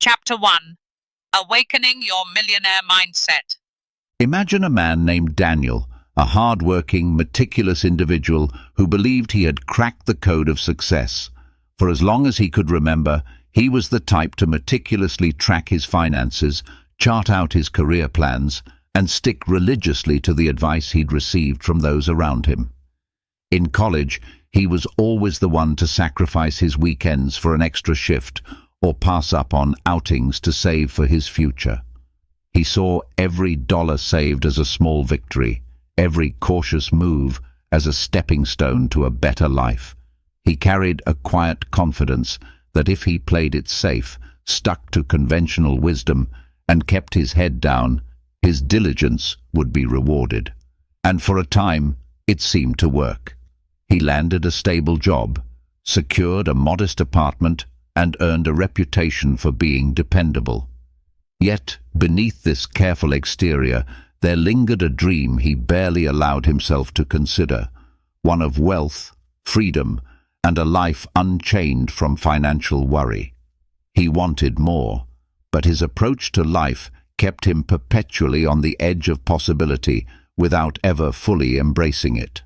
Chapter 1. Awakening Your Millionaire Mindset. Imagine a man named Daniel, a hard-working, meticulous individual who believed he had cracked the code of success. For as long as he could remember, he was the type to meticulously track his finances, chart out his career plans, and stick religiously to the advice he'd received from those around him. In college, he was always the one to sacrifice his weekends for an extra shift or pass up on outings to save for his future. He saw every dollar saved as a small victory, every cautious move as a stepping stone to a better life. He carried a quiet confidence that if he played it safe, stuck to conventional wisdom, and kept his head down, his diligence would be rewarded. And for a time, it seemed to work. He landed a stable job, secured a modest apartment, and earned a reputation for being dependable. Yet, beneath this careful exterior, there lingered a dream he barely allowed himself to consider, one of wealth, freedom, and a life unchained from financial worry. He wanted more, but his approach to life kept him perpetually on the edge of possibility without ever fully embracing it.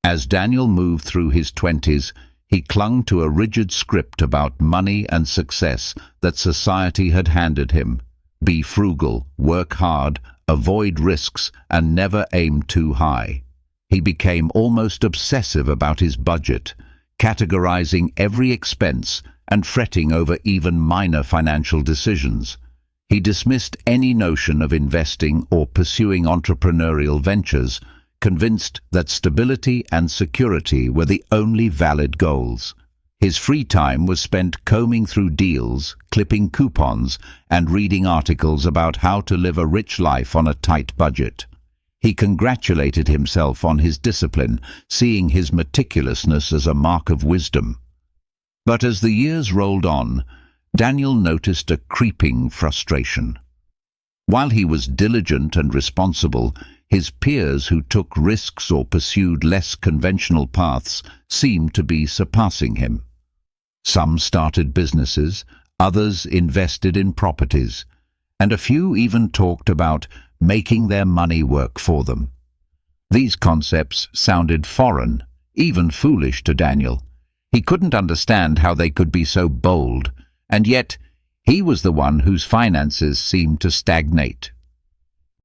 As Daniel moved through his 20s, he clung to a rigid script about money and success that society had handed him. Be frugal, work hard, avoid risks, and never aim too high. He became almost obsessive about his budget, categorizing every expense and fretting over even minor financial decisions. He dismissed any notion of investing or pursuing entrepreneurial ventures, convinced that stability and security were the only valid goals. His free time was spent combing through deals, clipping coupons, and reading articles about how to live a rich life on a tight budget. He congratulated himself on his discipline, seeing his meticulousness as a mark of wisdom. But as the years rolled on, Daniel noticed a creeping frustration. While he was diligent and responsible, his peers who took risks or pursued less conventional paths seemed to be surpassing him. Some started businesses, others invested in properties, and a few even talked about making their money work for them. These concepts sounded foreign, even foolish to Daniel. He couldn't understand how they could be so bold, and yet he was the one whose finances seemed to stagnate.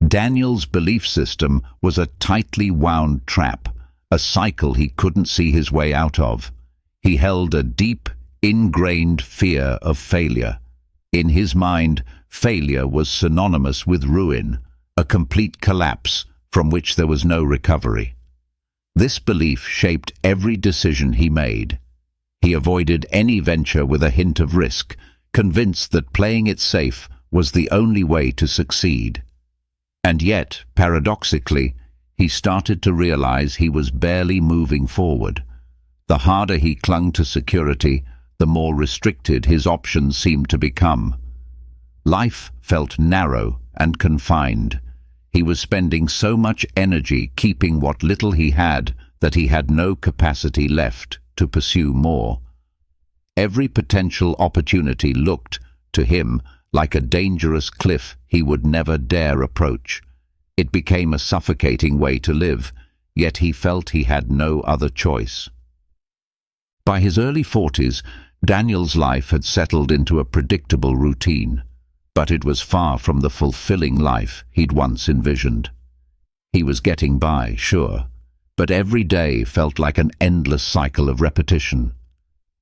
Daniel's belief system was a tightly wound trap, a cycle he couldn't see his way out of. He held a deep, ingrained fear of failure. In his mind, failure was synonymous with ruin, a complete collapse from which there was no recovery. This belief shaped every decision he made. He avoided any venture with a hint of risk, convinced that playing it safe was the only way to succeed. And yet, paradoxically, he started to realize he was barely moving forward. The harder he clung to security, the more restricted his options seemed to become. Life felt narrow and confined. He was spending so much energy keeping what little he had that he had no capacity left to pursue more. Every potential opportunity looked, to him, like a dangerous cliff he would never dare approach. It became a suffocating way to live, yet he felt he had no other choice. By his early 40s, Daniel's life had settled into a predictable routine, but it was far from the fulfilling life he'd once envisioned. He was getting by, sure, but every day felt like an endless cycle of repetition.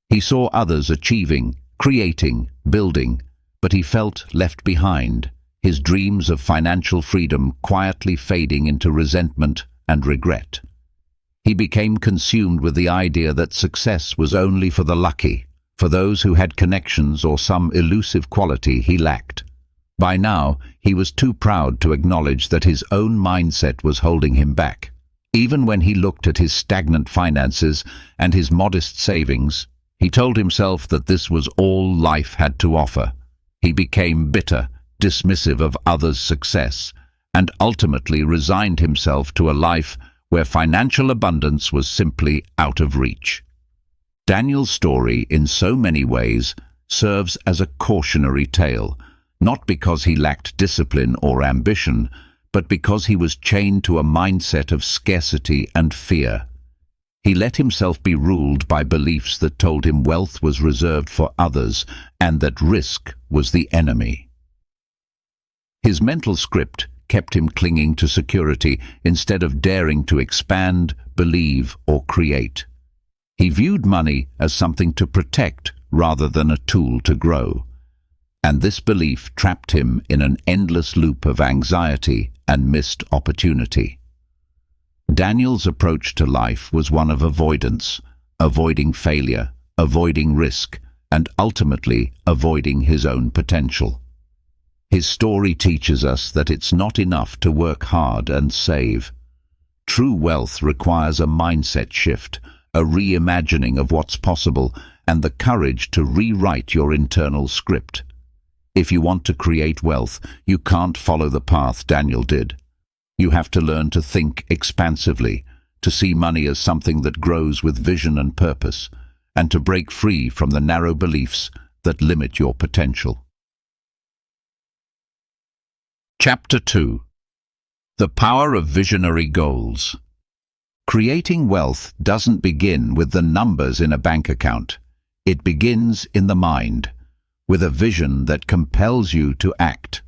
He saw others achieving, creating, building, but he felt left behind, his dreams of financial freedom quietly fading into resentment and regret. He became consumed with the idea that success was only for the lucky, for those who had connections or some elusive quality he lacked. By now, he was too proud to acknowledge that his own mindset was holding him back. Even when he looked at his stagnant finances and his modest savings, he told himself that this was all life had to offer. He became bitter, dismissive of others' success, and ultimately resigned himself to a life where financial abundance was simply out of reach. Daniel's story, in so many ways, serves as a cautionary tale, not because he lacked discipline or ambition, but because he was chained to a mindset of scarcity and fear. He let himself be ruled by beliefs that told him wealth was reserved for others and that risk was the enemy. His mental script kept him clinging to security instead of daring to expand, believe, or create. He viewed money as something to protect rather than a tool to grow. And this belief trapped him in an endless loop of anxiety and missed opportunity. Daniel's approach to life was one of avoidance, avoiding failure, avoiding risk, and ultimately avoiding his own potential. His story teaches us that it's not enough to work hard and save. True wealth requires a mindset shift, a reimagining of what's possible, and the courage to rewrite your internal script. If you want to create wealth, you can't follow the path Daniel did. You have to learn to think expansively, to see money as something that grows with vision and purpose, and to break free from the narrow beliefs that limit your potential. Chapter 2. The Power of Visionary Goals. Creating wealth doesn't begin with the numbers in a bank account. It begins in the mind, with a vision that compels you to act.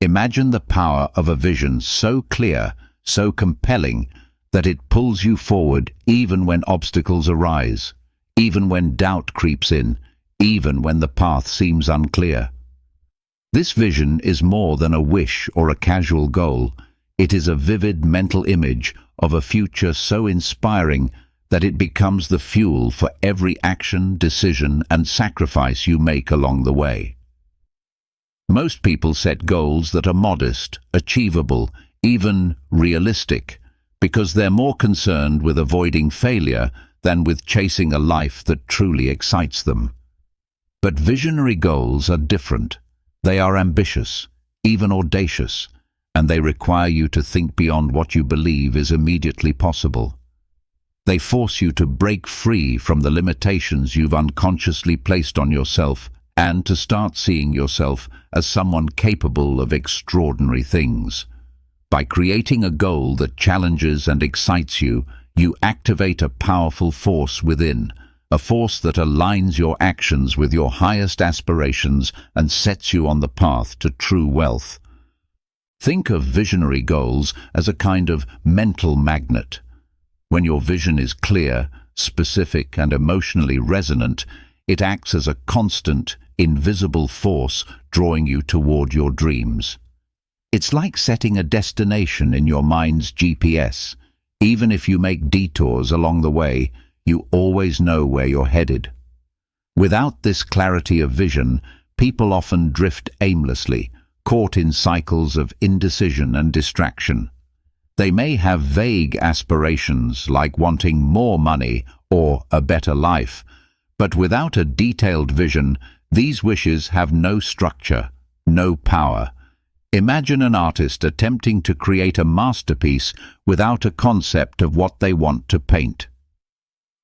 Imagine the power of a vision so clear, so compelling, that it pulls you forward even when obstacles arise, even when doubt creeps in, even when the path seems unclear. This vision is more than a wish or a casual goal. It is a vivid mental image of a future so inspiring that it becomes the fuel for every action, decision, and sacrifice you make along the way. Most people set goals that are modest, achievable, even realistic, because they're more concerned with avoiding failure than with chasing a life that truly excites them. But visionary goals are different. They are ambitious, even audacious, and they require you to think beyond what you believe is immediately possible. They force you to break free from the limitations you've unconsciously placed on yourself and to start seeing yourself as someone capable of extraordinary things. By creating a goal that challenges and excites you, you activate a powerful force within, a force that aligns your actions with your highest aspirations and sets you on the path to true wealth. Think of visionary goals as a kind of mental magnet. When your vision is clear, specific, and emotionally resonant, it acts as a constant, invisible force drawing you toward your dreams. It's like setting a destination in your mind's GPS. Even if you make detours along the way, you always know where you're headed. Without this clarity of vision, people often drift aimlessly, caught in cycles of indecision and distraction. They may have vague aspirations like wanting more money or a better life, but without a detailed vision, these wishes have no structure, no power. Imagine an artist attempting to create a masterpiece without a concept of what they want to paint.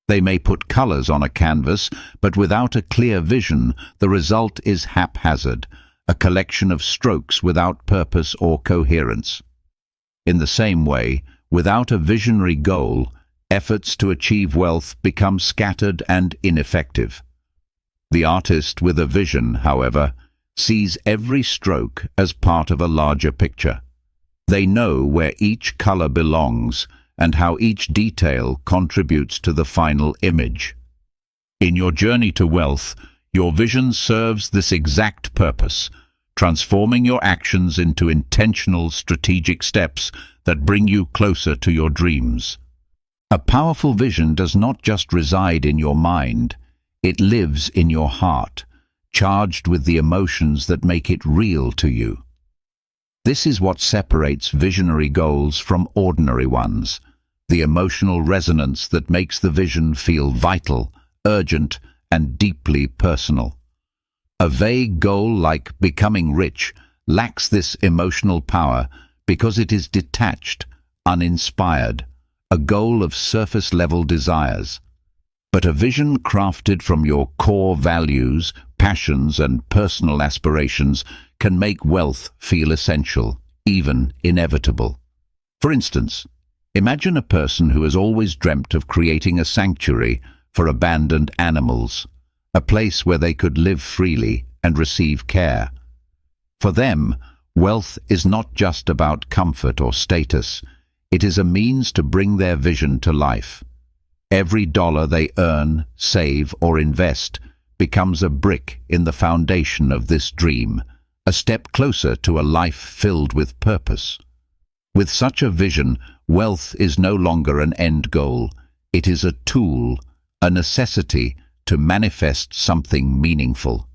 They may put colors on a canvas, but without a clear vision, the result is haphazard, a collection of strokes without purpose or coherence. In the same way, without a visionary goal, efforts to achieve wealth become scattered and ineffective. The artist with a vision, however, sees every stroke as part of a larger picture. They know where each color belongs and how each detail contributes to the final image. In your journey to wealth, your vision serves this exact purpose, transforming your actions into intentional, strategic steps that bring you closer to your dreams. A powerful vision does not just reside in your mind, it lives in your heart, charged with the emotions that make it real to you. This is what separates visionary goals from ordinary ones, the emotional resonance that makes the vision feel vital, urgent, and deeply personal. A vague goal like becoming rich lacks this emotional power because it is detached, uninspired, a goal of surface-level desires. But a vision crafted from your core values, passions and personal aspirations can make wealth feel essential, even inevitable. For instance, imagine a person who has always dreamt of creating a sanctuary for abandoned animals, a place where they could live freely and receive care. For them, wealth is not just about comfort or status. It is a means to bring their vision to life. Every dollar they earn, save, or invest becomes a brick in the foundation of this dream, a step closer to a life filled with purpose. With such a vision, wealth is no longer an end goal. It is a tool, a necessity to manifest something meaningful.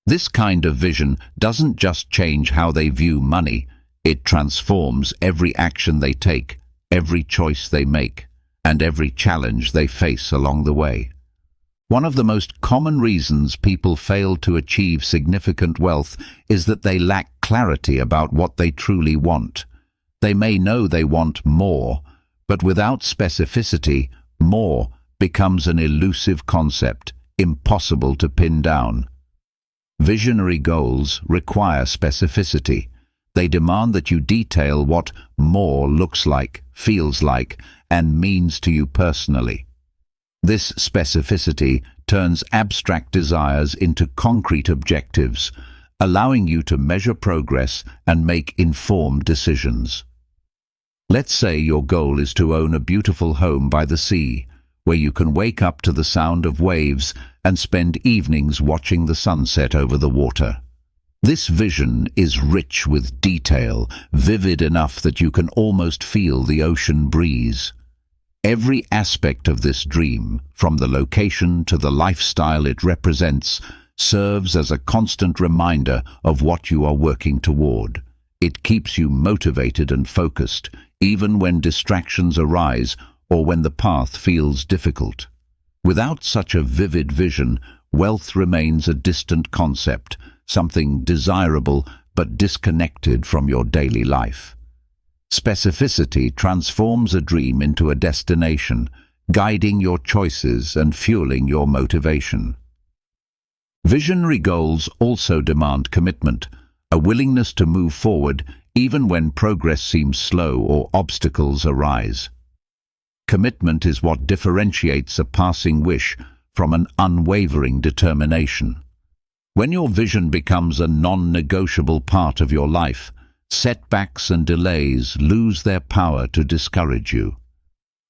This kind of vision doesn't just change how they view money, it transforms every action they take, every choice they make, and every challenge they face along the way. One of the most common reasons people fail to achieve significant wealth is that they lack clarity about what they truly want. They may know they want more, but without specificity, more becomes an elusive concept, impossible to pin down. Visionary goals require specificity. They demand that you detail what more looks like, feels like, and means to you personally. This specificity turns abstract desires into concrete objectives, allowing you to measure progress and make informed decisions. Let's say your goal is to own a beautiful home by the sea, where you can wake up to the sound of waves and spend evenings watching the sunset over the water. This vision is rich with detail, vivid enough that you can almost feel the ocean breeze. Every aspect of this dream, from the location to the lifestyle it represents, serves as a constant reminder of what you are working toward. It keeps you motivated and focused, even when distractions arise or when the path feels difficult. Without such a vivid vision, wealth remains a distant concept, something desirable but disconnected from your daily life. Specificity transforms a dream into a destination, guiding your choices and fueling your motivation. Visionary goals also demand commitment, a willingness to move forward even when progress seems slow or obstacles arise. Commitment is what differentiates a passing wish from an unwavering determination. When your vision becomes a non-negotiable part of your life, setbacks and delays lose their power to discourage you.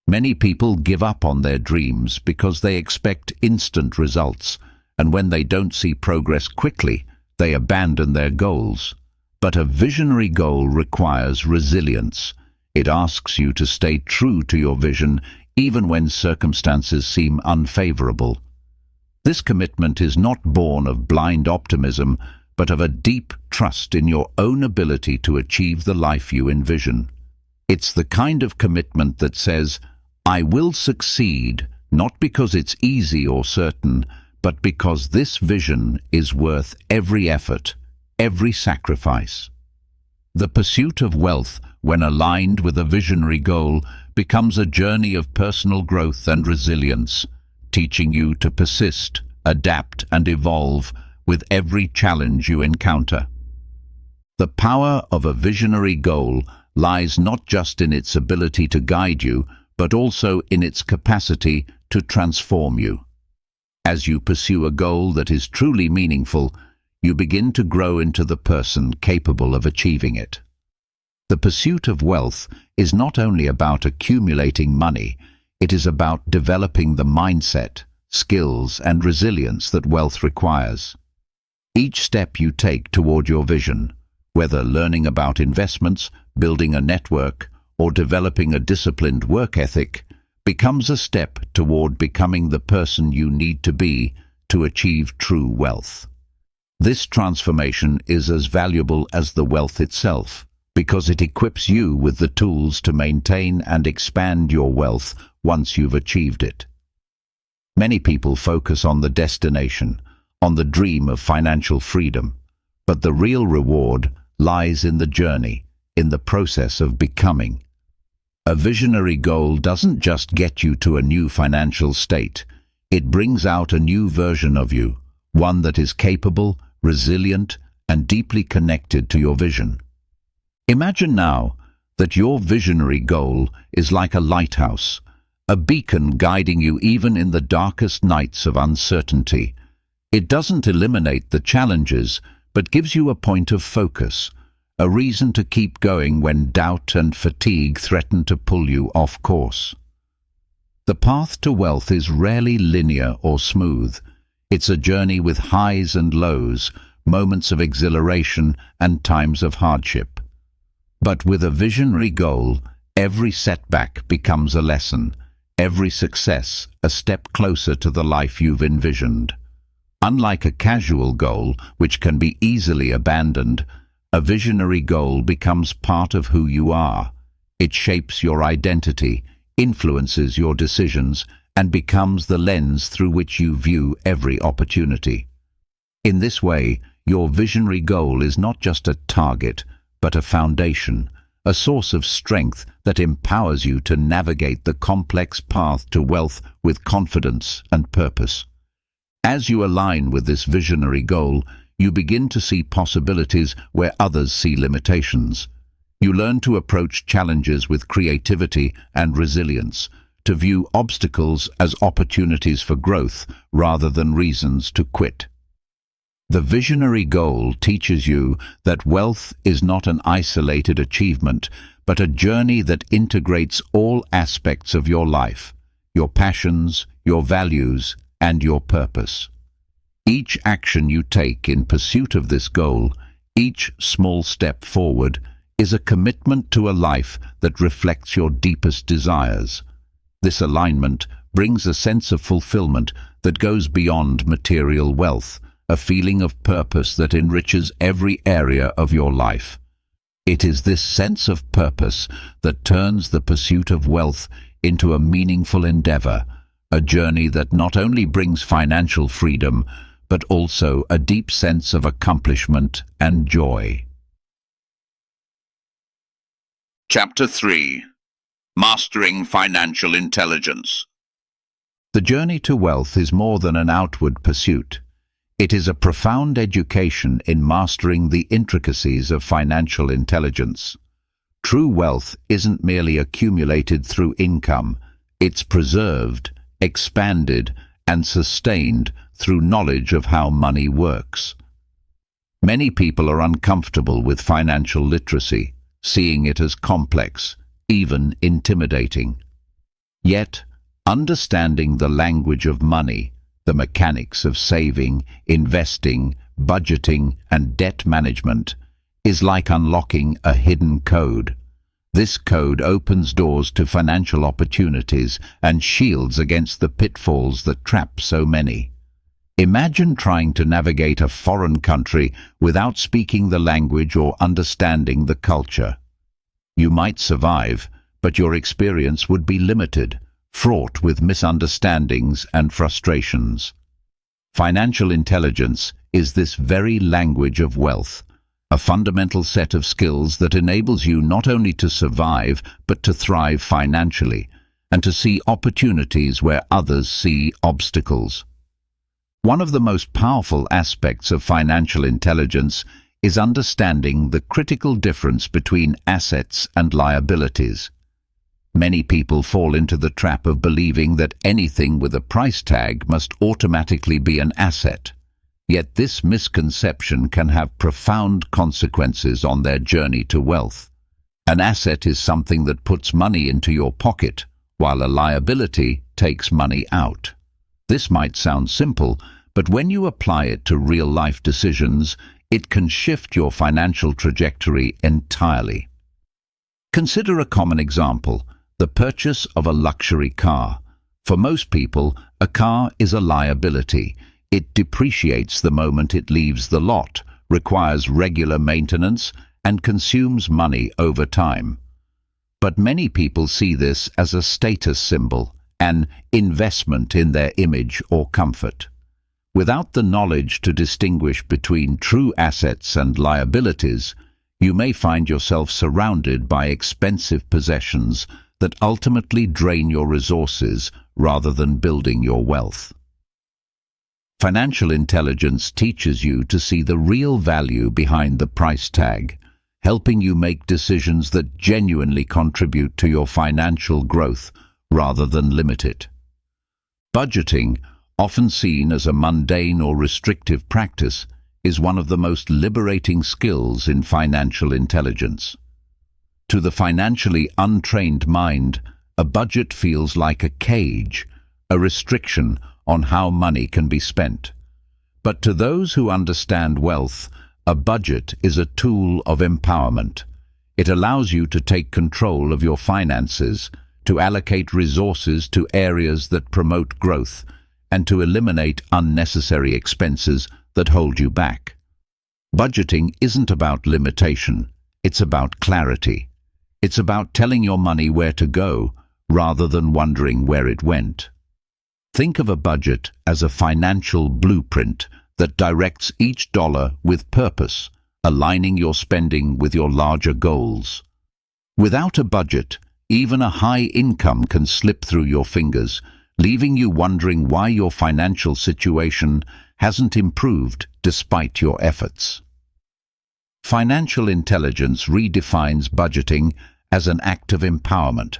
Many people give up on their dreams because they expect instant results, and when they don't see progress quickly, they abandon their goals. But a visionary goal requires resilience. It asks you to stay true to your vision even when circumstances seem unfavorable. This commitment is not born of blind optimism, but of a deep trust in your own ability to achieve the life you envision. It's the kind of commitment that says, "I will succeed, not because it's easy or certain, but because this vision is worth every effort, every sacrifice." The pursuit of wealth, when aligned with a visionary goal, becomes a journey of personal growth and resilience, teaching you to persist, adapt, and evolve with every challenge you encounter. The power of a visionary goal lies not just in its ability to guide you, but also in its capacity to transform you. As you pursue a goal that is truly meaningful, you begin to grow into the person capable of achieving it. The pursuit of wealth is not only about accumulating money, it is about developing the mindset, skills, and resilience that wealth requires. Each step you take toward your vision, whether learning about investments, building a network, or developing a disciplined work ethic, becomes a step toward becoming the person you need to be to achieve true wealth. This transformation is as valuable as the wealth itself, because it equips you with the tools to maintain and expand your wealth once you've achieved it. Many people focus on the destination, on the dream of financial freedom, but the real reward lies in the journey, in the process of becoming. A visionary goal doesn't just get you to a new financial state, it brings out a new version of you, one that is capable, resilient, and deeply connected to your vision. Imagine now that your visionary goal is like a lighthouse, a beacon guiding you even in the darkest nights of uncertainty. It doesn't eliminate the challenges, but gives you a point of focus, a reason to keep going when doubt and fatigue threaten to pull you off course. The path to wealth is rarely linear or smooth. It's a journey with highs and lows, moments of exhilaration and times of hardship. But with a visionary goal, every setback becomes a lesson, every success a step closer to the life you've envisioned. Unlike a casual goal, which can be easily abandoned, a visionary goal becomes part of who you are. It shapes your identity, influences your decisions, and becomes the lens through which you view every opportunity. In this way, your visionary goal is not just a target, but a foundation, a source of strength that empowers you to navigate the complex path to wealth with confidence and purpose. As you align with this visionary goal, you begin to see possibilities where others see limitations. You learn to approach challenges with creativity and resilience, to view obstacles as opportunities for growth rather than reasons to quit. The visionary goal teaches you that wealth is not an isolated achievement, but a journey that integrates all aspects of your life, your passions, your values, and your purpose. Each action you take in pursuit of this goal, each small step forward, is a commitment to a life that reflects your deepest desires. This alignment brings a sense of fulfillment that goes beyond material wealth, a feeling of purpose that enriches every area of your life. It is this sense of purpose that turns the pursuit of wealth into a meaningful endeavor, a journey that not only brings financial freedom, but also a deep sense of accomplishment and joy. Chapter 3. Mastering Financial Intelligence. The journey to wealth is more than an outward pursuit. It is a profound education in mastering the intricacies of financial intelligence. True wealth isn't merely accumulated through income, it's preserved, expanded, and sustained through knowledge of how money works. Many people are uncomfortable with financial literacy, seeing it as complex, even intimidating. Yet, understanding the language of money, the mechanics of saving, investing, budgeting, and debt management, is like unlocking a hidden code. This code opens doors to financial opportunities and shields against the pitfalls that trap so many. Imagine trying to navigate a foreign country without speaking the language or understanding the culture. You might survive, but your experience would be limited, fraught with misunderstandings and frustrations. Financial intelligence is this very language of wealth, a fundamental set of skills that enables you not only to survive, but to thrive financially, and to see opportunities where others see obstacles. One of the most powerful aspects of financial intelligence is understanding the critical difference between assets and liabilities. Many people fall into the trap of believing that anything with a price tag must automatically be an asset. Yet this misconception can have profound consequences on their journey to wealth. An asset is something that puts money into your pocket, while a liability takes money out. This might sound simple, but when you apply it to real-life decisions, it can shift your financial trajectory entirely. Consider a common example: the purchase of a luxury car. For most people, a car is a liability. It depreciates the moment it leaves the lot, requires regular maintenance, and consumes money over time. But many people see this as a status symbol, an investment in their image or comfort. Without the knowledge to distinguish between true assets and liabilities, you may find yourself surrounded by expensive possessions that ultimately drain your resources rather than building your wealth. Financial intelligence teaches you to see the real value behind the price tag, helping you make decisions that genuinely contribute to your financial growth rather than limit it. Budgeting, often seen as a mundane or restrictive practice, is one of the most liberating skills in financial intelligence. To the financially untrained mind, a budget feels like a cage, a restriction on how money can be spent. But to those who understand wealth, a budget is a tool of empowerment. It allows you to take control of your finances, to allocate resources to areas that promote growth, and to eliminate unnecessary expenses that hold you back. Budgeting isn't about limitation, it's about clarity. It's about telling your money where to go, rather than wondering where it went. Think of a budget as a financial blueprint that directs each dollar with purpose, aligning your spending with your larger goals. Without a budget, even a high income can slip through your fingers, leaving you wondering why your financial situation hasn't improved despite your efforts. Financial intelligence redefines budgeting as an act of empowerment,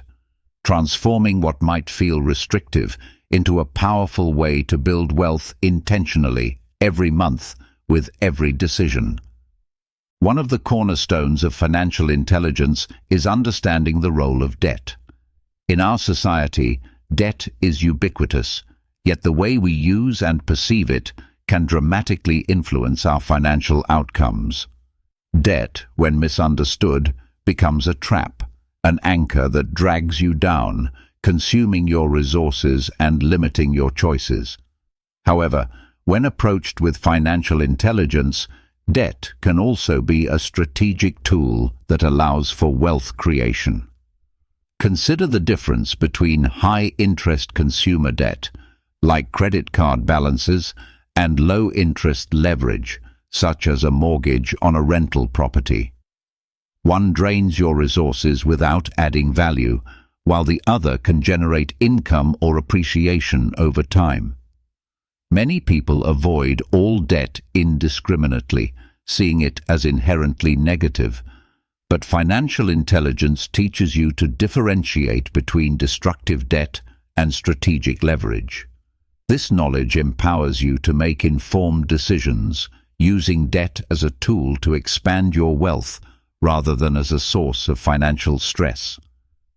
transforming what might feel restrictive into a powerful way to build wealth intentionally every month with every decision. One of the cornerstones of financial intelligence is understanding the role of debt. In our society, debt is ubiquitous, yet the way we use and perceive it can dramatically influence our financial outcomes. Debt, when misunderstood, becomes a trap, an anchor that drags you down, consuming your resources and limiting your choices. However, when approached with financial intelligence, debt can also be a strategic tool that allows for wealth creation. Consider the difference between high-interest consumer debt, like credit card balances, and low-interest leverage, such as a mortgage on a rental property. One drains your resources without adding value, while the other can generate income or appreciation over time. Many people avoid all debt indiscriminately, seeing it as inherently negative, but financial intelligence teaches you to differentiate between destructive debt and strategic leverage. This knowledge empowers you to make informed decisions, using debt as a tool to expand your wealth rather than as a source of financial stress.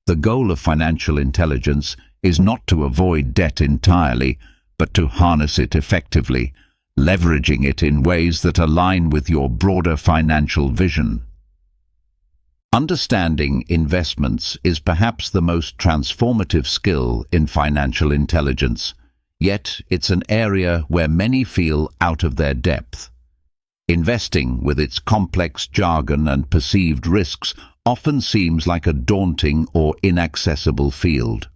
The goal of financial intelligence is not to avoid debt entirely, but to harness it effectively, leveraging it in ways that align with your broader financial vision. Understanding investments is perhaps the most transformative skill in financial intelligence, yet it's an area where many feel out of their depth. Investing, with its complex jargon and perceived risks, often seems like a daunting or inaccessible field.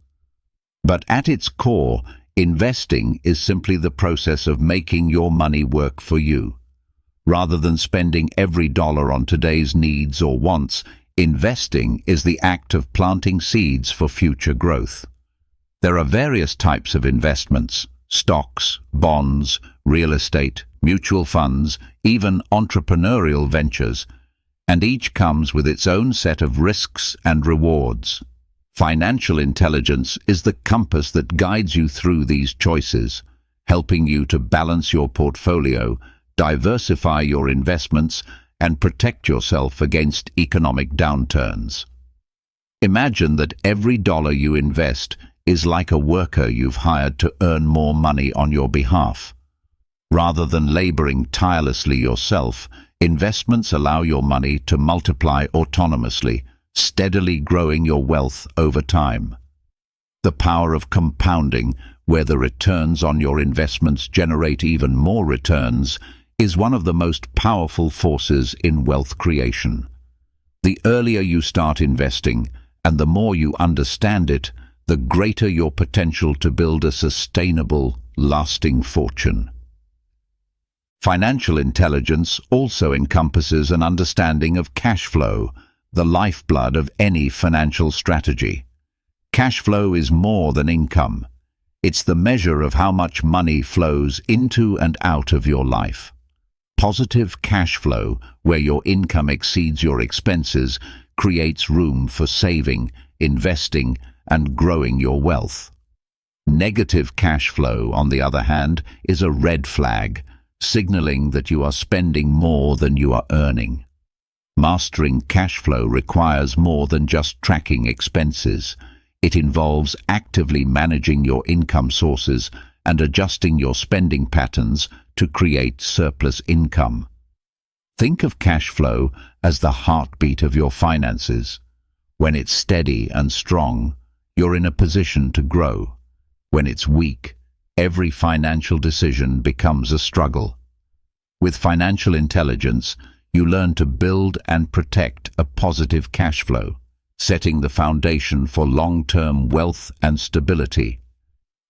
But at its core, investing is simply the process of making your money work for you. Rather than spending every dollar on today's needs or wants, investing is the act of planting seeds for future growth. There are various types of investments: stocks, bonds, real estate, mutual funds, even entrepreneurial ventures, and each comes with its own set of risks and rewards. Financial intelligence is the compass that guides you through these choices, helping you to balance your portfolio, diversify your investments, and protect yourself against economic downturns. Imagine that every dollar you invest is like a worker you've hired to earn more money on your behalf. Rather than laboring tirelessly yourself, investments allow your money to multiply autonomously, steadily growing your wealth over time. The power of compounding, where the returns on your investments generate even more returns, is one of the most powerful forces in wealth creation. The earlier you start investing, and the more you understand it, the greater your potential to build a sustainable, lasting fortune. Financial intelligence also encompasses an understanding of cash flow, the lifeblood of any financial strategy. Cash flow is more than income. It's the measure of how much money flows into and out of your life. Positive cash flow, where your income exceeds your expenses, creates room for saving, investing, and growing your wealth. Negative cash flow, on the other hand, is a red flag, signaling that you are spending more than you are earning. Mastering cash flow requires more than just tracking expenses. It involves actively managing your income sources and adjusting your spending patterns to create surplus income. Think of cash flow as the heartbeat of your finances. When it's steady and strong, you're in a position to grow. When it's weak, every financial decision becomes a struggle. With financial intelligence, you learn to build and protect a positive cash flow, setting the foundation for long-term wealth and stability.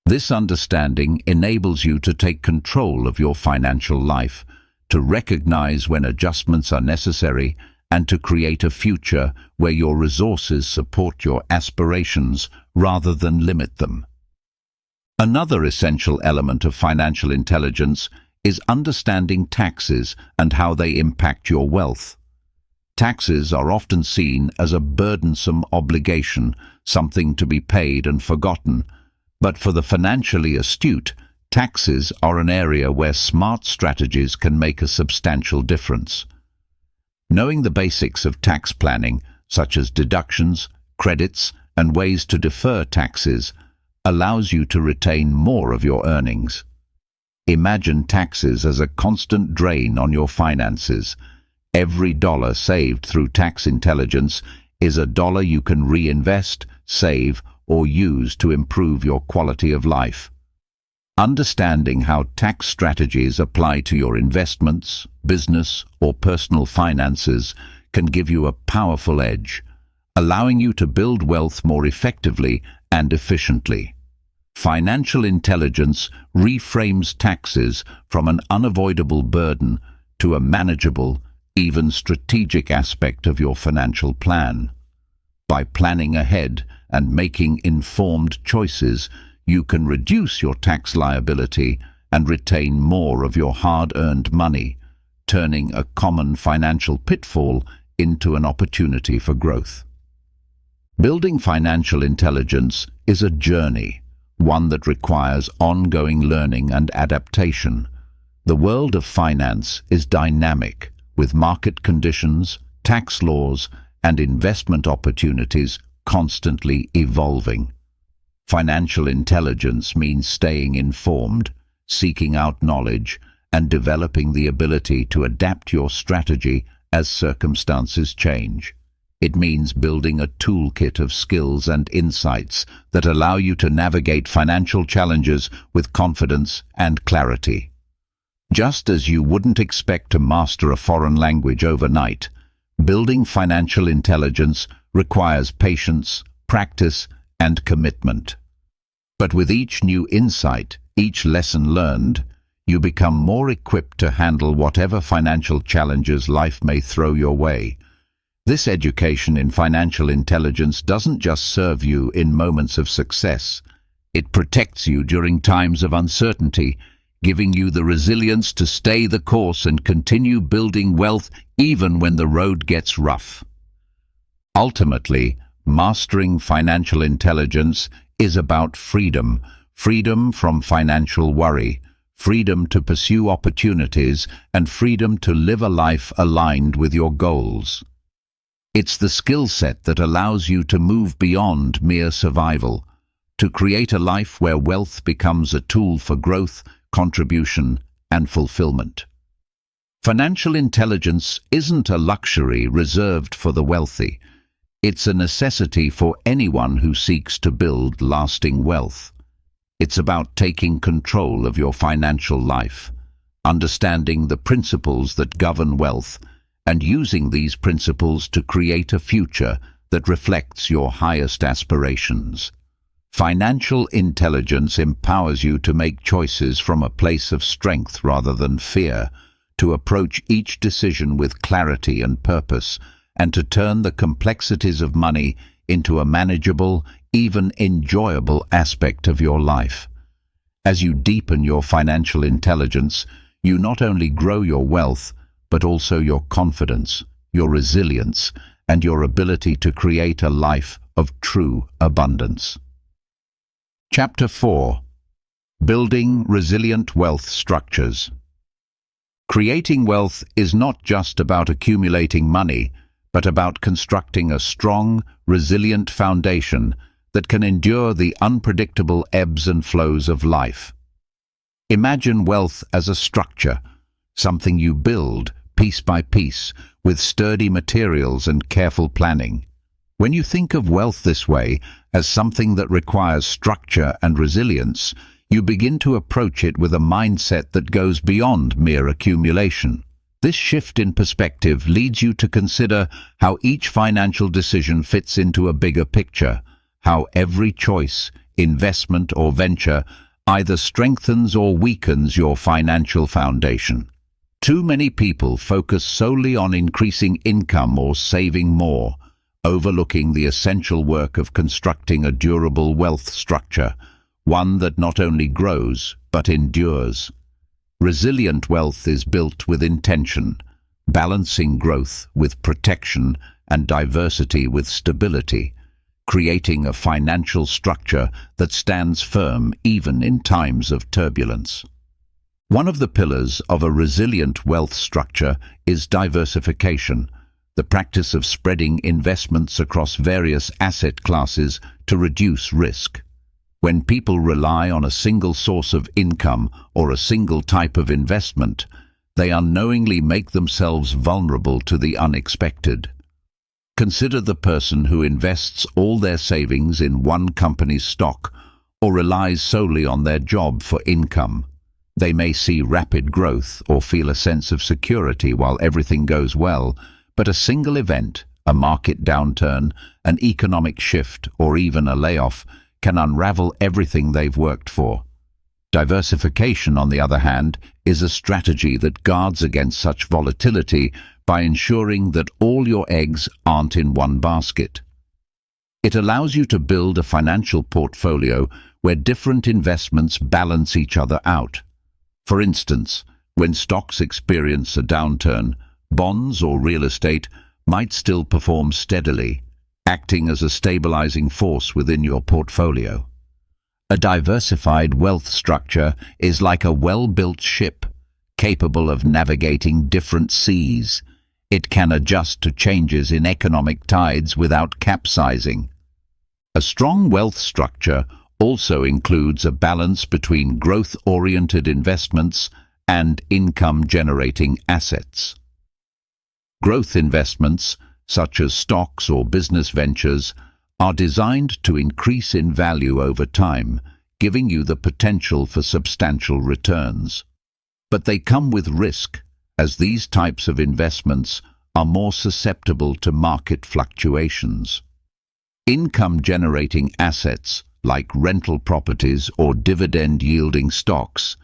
This understanding enables you to take control of your financial life, to recognize when adjustments are necessary, and to create a future where your resources support your aspirations rather than limit them. Another essential element of financial intelligence is understanding taxes and how they impact your wealth. Taxes are often seen as a burdensome obligation, something to be paid and forgotten. But for the financially astute, taxes are an area where smart strategies can make a substantial difference. Knowing the basics of tax planning, such as deductions, credits, and ways to defer taxes, allows you to retain more of your earnings. Imagine taxes as a constant drain on your finances. Every dollar saved through tax intelligence is a dollar you can reinvest, save, or use to improve your quality of life. Understanding how tax strategies apply to your investments, business, or personal finances can give you a powerful edge, allowing you to build wealth more effectively and efficiently. Financial intelligence reframes taxes from an unavoidable burden to a manageable, even strategic aspect of your financial plan. By planning ahead and making informed choices, you can reduce your tax liability and retain more of your hard-earned money, turning a common financial pitfall into an opportunity for growth. Building financial intelligence is a journey, one that requires ongoing learning and adaptation. The world of finance is dynamic, with market conditions, tax laws, and investment opportunities constantly evolving. Financial intelligence means staying informed, seeking out knowledge, and developing the ability to adapt your strategy as circumstances change. It means building a toolkit of skills and insights that allow you to navigate financial challenges with confidence and clarity. Just as you wouldn't expect to master a foreign language overnight, building financial intelligence requires patience, practice, and commitment. But with each new insight, each lesson learned, you become more equipped to handle whatever financial challenges life may throw your way. This education in financial intelligence doesn't just serve you in moments of success. It protects you during times of uncertainty, giving you the resilience to stay the course and continue building wealth even when the road gets rough. Ultimately, mastering financial intelligence is about freedom, freedom from financial worry, freedom to pursue opportunities, and freedom to live a life aligned with your goals. It's the skill set that allows you to move beyond mere survival, to create a life where wealth becomes a tool for growth, contribution, and fulfillment. Financial intelligence isn't a luxury reserved for the wealthy. It's a necessity for anyone who seeks to build lasting wealth. It's about taking control of your financial life, understanding the principles that govern wealth, and using these principles to create a future that reflects your highest aspirations. Financial intelligence empowers you to make choices from a place of strength rather than fear, to approach each decision with clarity and purpose, and to turn the complexities of money into a manageable, even enjoyable aspect of your life. As you deepen your financial intelligence, you not only grow your wealth, but also your confidence, your resilience, and your ability to create a life of true abundance. Chapter 4. Building Resilient Wealth Structures. Creating wealth is not just about accumulating money, but about constructing a strong, resilient foundation that can endure the unpredictable ebbs and flows of life. Imagine wealth as a structure, something you build piece by piece with sturdy materials and careful planning. When you think of wealth this way, as something that requires structure and resilience, you begin to approach it with a mindset that goes beyond mere accumulation. This shift in perspective leads you to consider how each financial decision fits into a bigger picture, how every choice, investment or venture either strengthens or weakens your financial foundation. Too many people focus solely on increasing income or saving more, overlooking the essential work of constructing a durable wealth structure, one that not only grows but endures. Resilient wealth is built with intention, balancing growth with protection and diversity with stability, creating a financial structure that stands firm even in times of turbulence. One of the pillars of a resilient wealth structure is diversification, the practice of spreading investments across various asset classes to reduce risk. When people rely on a single source of income or a single type of investment, they unknowingly make themselves vulnerable to the unexpected. Consider the person who invests all their savings in one company's stock or relies solely on their job for income. They may see rapid growth or feel a sense of security while everything goes well, but a single event, a market downturn, an economic shift, or even a layoff can unravel everything they've worked for. Diversification, on the other hand, is a strategy that guards against such volatility by ensuring that all your eggs aren't in one basket. It allows you to build a financial portfolio where different investments balance each other out. For instance, when stocks experience a downturn, bonds or real estate might still perform steadily, acting as a stabilizing force within your portfolio. A diversified wealth structure is like a well-built ship, capable of navigating different seas. It can adjust to changes in economic tides without capsizing. A strong wealth structure also includes a balance between growth-oriented investments and income-generating assets. Growth investments, such as stocks or business ventures, are designed to increase in value over time, giving you the potential for substantial returns. But they come with risk, as these types of investments are more susceptible to market fluctuations. Income-generating assets, like rental properties or dividend-yielding stocks,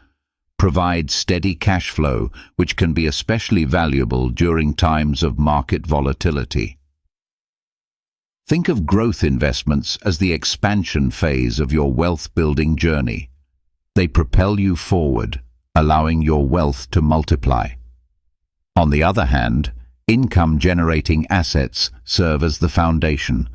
provide steady cash flow, which can be especially valuable during times of market volatility. Think of growth investments as the expansion phase of your wealth-building journey. They propel you forward, allowing your wealth to multiply. On the other hand, income-generating assets serve as the foundation,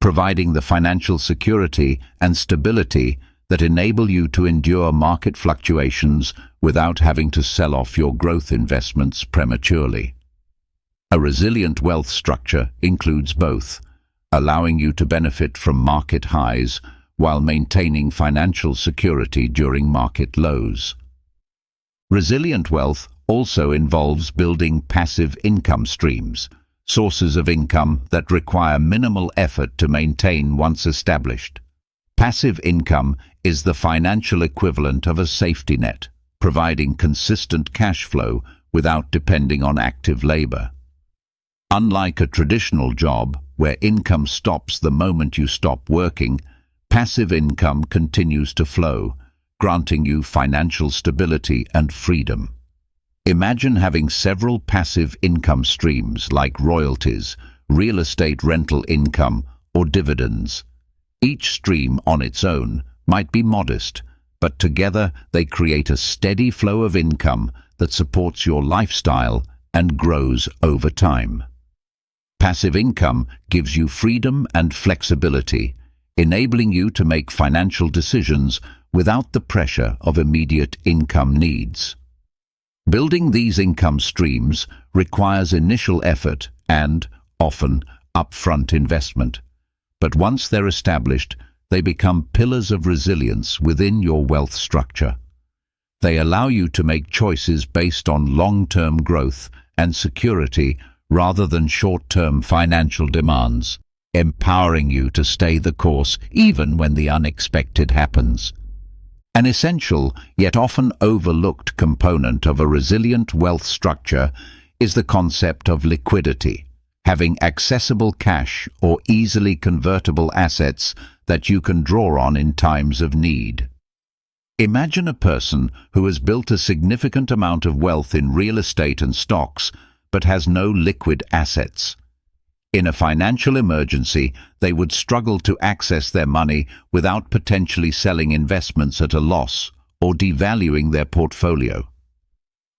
providing the financial security and stability that enable you to endure market fluctuations without having to sell off your growth investments prematurely. A resilient wealth structure includes both, allowing you to benefit from market highs while maintaining financial security during market lows. Resilient wealth also involves building passive income streams, sources of income that require minimal effort to maintain once established. Passive income is the financial equivalent of a safety net, providing consistent cash flow without depending on active labor. Unlike a traditional job, where income stops the moment you stop working, passive income continues to flow, granting you financial stability and freedom. Imagine having several passive income streams like royalties, real estate rental income, or dividends. Each stream on its own might be modest, but together they create a steady flow of income that supports your lifestyle and grows over time. Passive income gives you freedom and flexibility, enabling you to make financial decisions without the pressure of immediate income needs. Building these income streams requires initial effort and, often, upfront investment. But once they're established, they become pillars of resilience within your wealth structure. They allow you to make choices based on long-term growth and security rather than short-term financial demands, empowering you to stay the course even when the unexpected happens. An essential, yet often overlooked component of a resilient wealth structure is the concept of liquidity, having accessible cash or easily convertible assets that you can draw on in times of need. Imagine a person who has built a significant amount of wealth in real estate and stocks, but has no liquid assets. In a financial emergency, they would struggle to access their money without potentially selling investments at a loss or devaluing their portfolio.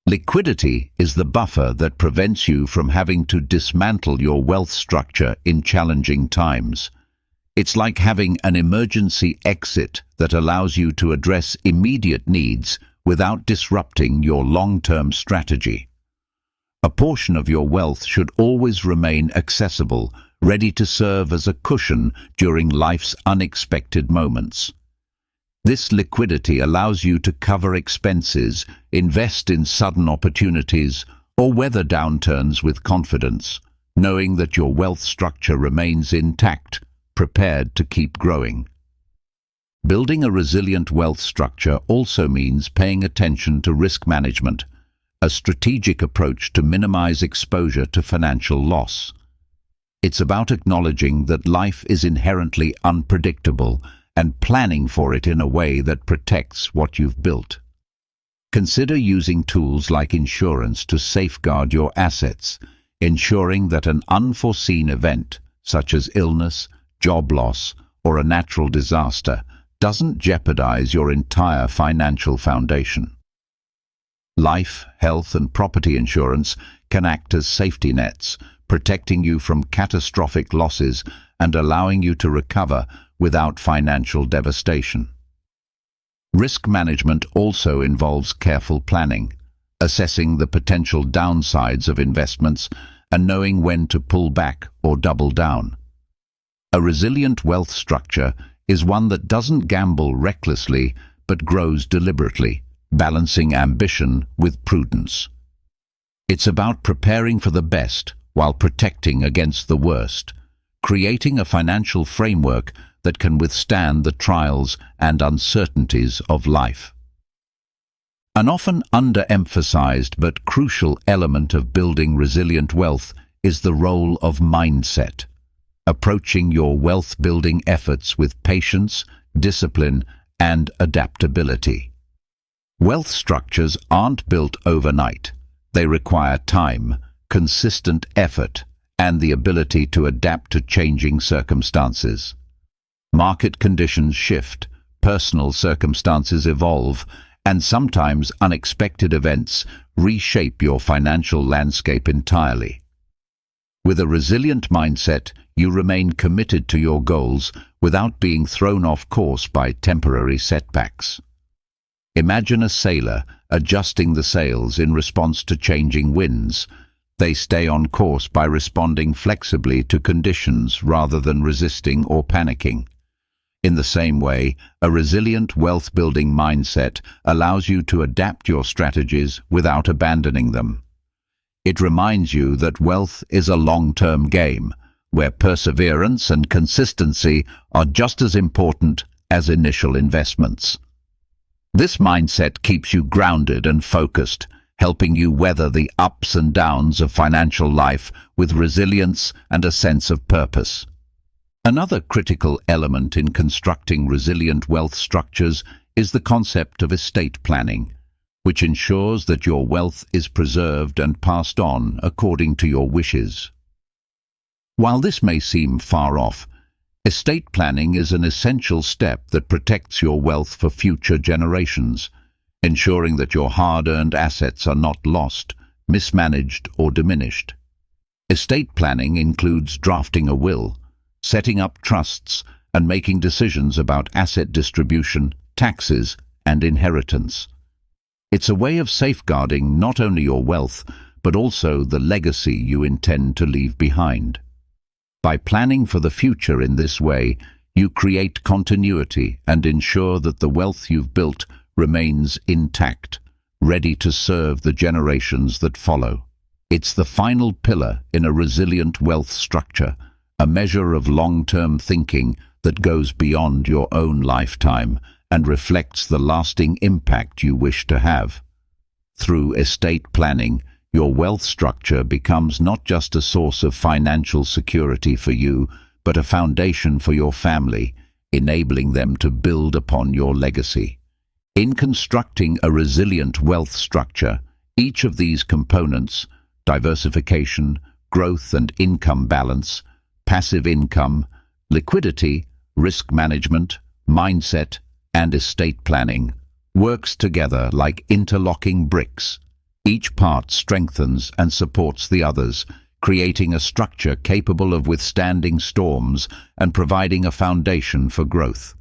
Liquidity is the buffer that prevents you from having to dismantle your wealth structure in challenging times. It's like having an emergency exit that allows you to address immediate needs without disrupting your long-term strategy. A portion of your wealth should always remain accessible, ready to serve as a cushion during life's unexpected moments. This liquidity allows you to cover expenses, invest in sudden opportunities, or weather downturns with confidence, knowing that your wealth structure remains intact, prepared to keep growing. Building a resilient wealth structure also means paying attention to risk management, a strategic approach to minimize exposure to financial loss. It's about acknowledging that life is inherently unpredictable and planning for it in a way that protects what you've built. Consider using tools like insurance to safeguard your assets, ensuring that an unforeseen event, such as illness, job loss, or a natural disaster, doesn't jeopardize your entire financial foundation. Life, health, and property insurance can act as safety nets, protecting you from catastrophic losses and allowing you to recover without financial devastation. Risk management also involves careful planning, assessing the potential downsides of investments and knowing when to pull back or double down. A resilient wealth structure is one that doesn't gamble recklessly but grows deliberately, balancing ambition with prudence. It's about preparing for the best while protecting against the worst, creating a financial framework that can withstand the trials and uncertainties of life. An often underemphasized but crucial element of building resilient wealth is the role of mindset, approaching your wealth-building efforts with patience, discipline, and adaptability. Wealth structures aren't built overnight. They require time, consistent effort, and the ability to adapt to changing circumstances. Market conditions shift, personal circumstances evolve, and sometimes unexpected events reshape your financial landscape entirely. With a resilient mindset, you remain committed to your goals without being thrown off course by temporary setbacks. Imagine a sailor adjusting the sails in response to changing winds. They stay on course by responding flexibly to conditions rather than resisting or panicking. In the same way, a resilient wealth-building mindset allows you to adapt your strategies without abandoning them. It reminds you that wealth is a long-term game, where perseverance and consistency are just as important as initial investments. This mindset keeps you grounded and focused, helping you weather the ups and downs of financial life with resilience and a sense of purpose. Another critical element in constructing resilient wealth structures is the concept of estate planning, which ensures that your wealth is preserved and passed on according to your wishes. While this may seem far off, Estate planning is an essential step that protects your wealth for future generations, ensuring that your hard-earned assets are not lost, mismanaged, or diminished. Estate planning includes drafting a will, setting up trusts, and making decisions about asset distribution, taxes, and inheritance. It's a way of safeguarding not only your wealth, but also the legacy you intend to leave behind. By planning for the future in this way, you create continuity and ensure that the wealth you've built remains intact, ready to serve the generations that follow. It's the final pillar in a resilient wealth structure, a measure of long-term thinking that goes beyond your own lifetime and reflects the lasting impact you wish to have. Through estate planning, your wealth structure becomes not just a source of financial security for you, but a foundation for your family, enabling them to build upon your legacy. In constructing a resilient wealth structure, each of these components, diversification, growth and income balance, passive income, liquidity, risk management, mindset, and estate planning, works together like interlocking bricks. Each part strengthens and supports the others, creating a structure capable of withstanding storms and providing a foundation for growth.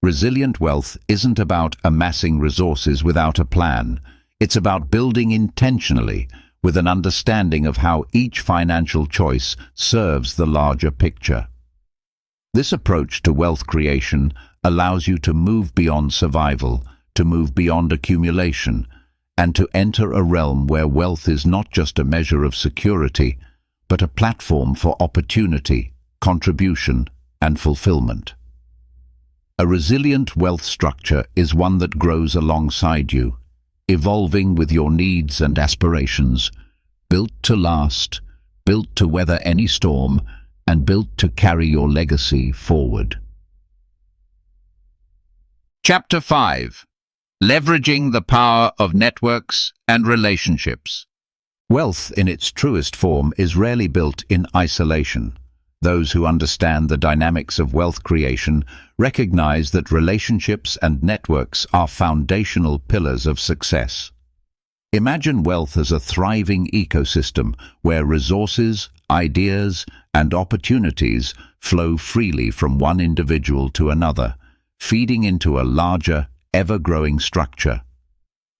Resilient wealth isn't about amassing resources without a plan. It's about building intentionally, with an understanding of how each financial choice serves the larger picture. This approach to wealth creation allows you to move beyond survival, to move beyond accumulation, and to enter a realm where wealth is not just a measure of security, but a platform for opportunity, contribution, and fulfillment. A resilient wealth structure is one that grows alongside you, evolving with your needs and aspirations, built to last, built to weather any storm, and built to carry your legacy forward. Chapter 5. Leveraging the power of networks and relationships. Wealth in its truest form is rarely built in isolation. Those who understand the dynamics of wealth creation recognize that relationships and networks are foundational pillars of success. Imagine wealth as a thriving ecosystem where resources, ideas, and opportunities flow freely from one individual to another, feeding into a larger, ever-growing structure.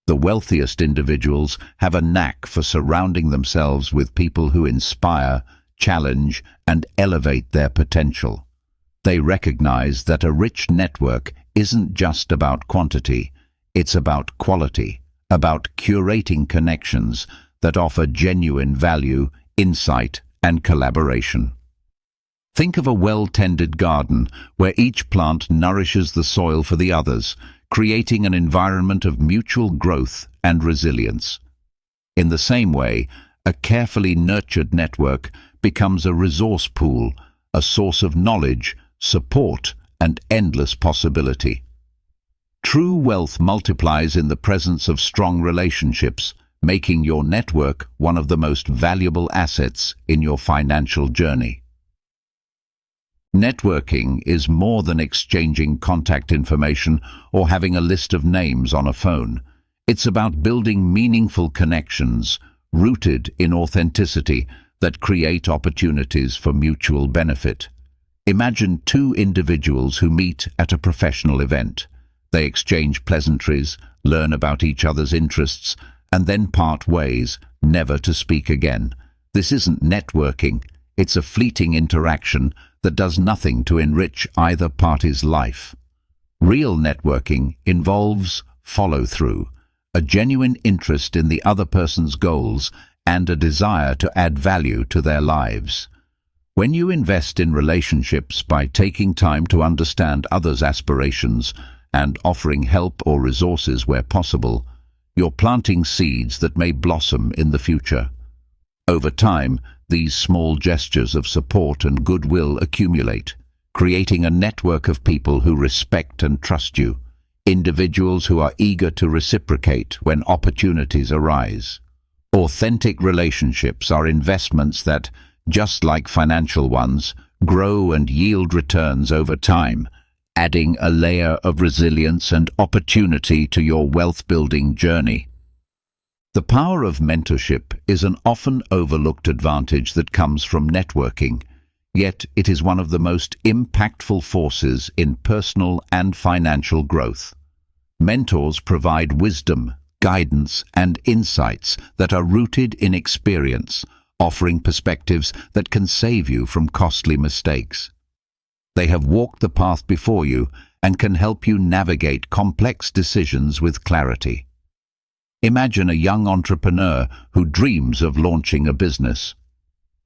The wealthiest individuals have a knack for surrounding themselves with people who inspire, challenge, and elevate their potential. They recognize that a rich network isn't just about quantity, it's about quality, about curating connections that offer genuine value, insight, and collaboration. Think of a well-tended garden where each plant nourishes the soil for the others, creating an environment of mutual growth and resilience. In the same way, a carefully nurtured network becomes a resource pool, a source of knowledge, support, and endless possibility. True wealth multiplies in the presence of strong relationships, making your network one of the most valuable assets in your financial journey. Networking is more than exchanging contact information or having a list of names on a phone. It's about building meaningful connections, rooted in authenticity, that create opportunities for mutual benefit. Imagine two individuals who meet at a professional event. They exchange pleasantries, learn about each other's interests, and then part ways, never to speak again. This isn't networking, it's a fleeting interaction that does nothing to enrich either party's life. Real networking involves follow-through, a genuine interest in the other person's goals, and a desire to add value to their lives. When you invest in relationships by taking time to understand others' aspirations and offering help or resources where possible, you're planting seeds that may blossom in the future. Over time, these small gestures of support and goodwill accumulate, creating a network of people who respect and trust you, individuals who are eager to reciprocate when opportunities arise. Authentic relationships are investments that, just like financial ones, grow and yield returns over time, adding a layer of resilience and opportunity to your wealth-building journey. The power of mentorship is an often overlooked advantage that comes from networking, yet it is one of the most impactful forces in personal and financial growth. Mentors provide wisdom, guidance, and insights that are rooted in experience, offering perspectives that can save you from costly mistakes. They have walked the path before you and can help you navigate complex decisions with clarity. Imagine a young entrepreneur who dreams of launching a business.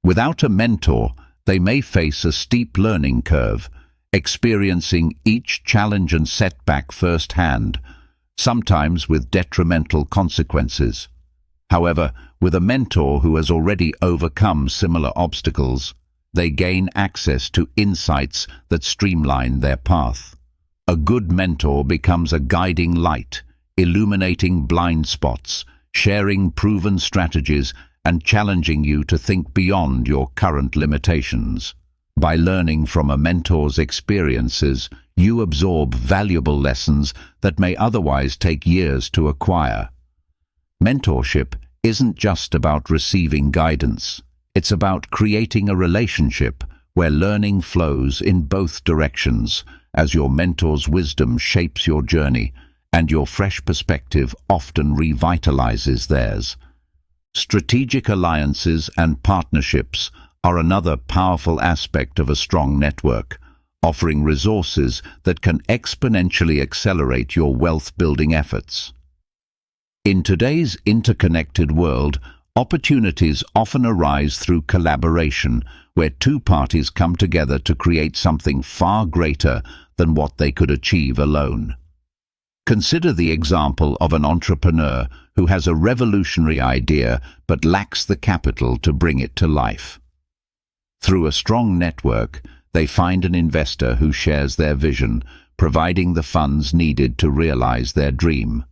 Without a mentor, they may face a steep learning curve, experiencing each challenge and setback firsthand, sometimes with detrimental consequences. However, with a mentor who has already overcome similar obstacles, they gain access to insights that streamline their path. A good mentor becomes a guiding light, illuminating blind spots, sharing proven strategies, and challenging you to think beyond your current limitations. By learning from a mentor's experiences, you absorb valuable lessons that may otherwise take years to acquire. Mentorship isn't just about receiving guidance. It's about creating a relationship where learning flows in both directions as your mentor's wisdom shapes your journey and your fresh perspective often revitalizes theirs. Strategic alliances and partnerships are another powerful aspect of a strong network, offering resources that can exponentially accelerate your wealth-building efforts. In today's interconnected world, opportunities often arise through collaboration, where two parties come together to create something far greater than what they could achieve alone. Consider the example of an entrepreneur who has a revolutionary idea but lacks the capital to bring it to life. Through a strong network, they find an investor who shares their vision, providing the funds needed to realize their dream.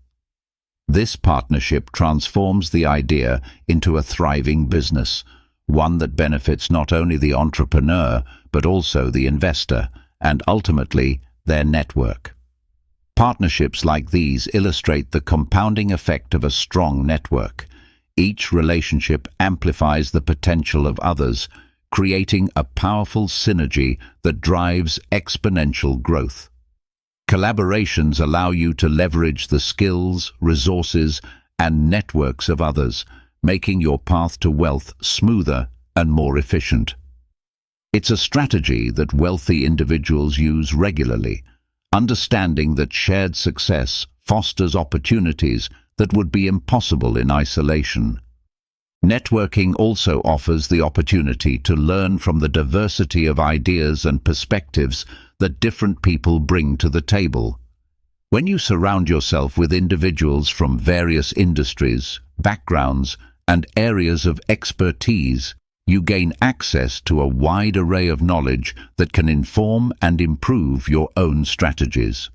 This partnership transforms the idea into a thriving business, one that benefits not only the entrepreneur but also the investor and ultimately their network. Partnerships like these illustrate the compounding effect of a strong network. Each relationship amplifies the potential of others, creating a powerful synergy that drives exponential growth. Collaborations allow you to leverage the skills, resources, and networks of others, making your path to wealth smoother and more efficient. It's a strategy that wealthy individuals use regularly, understanding that shared success fosters opportunities that would be impossible in isolation. Networking also offers the opportunity to learn from the diversity of ideas and perspectives that different people bring to the table. When you surround yourself with individuals from various industries, backgrounds, and areas of expertise, you gain access to a wide array of knowledge that can inform and improve your own strategies.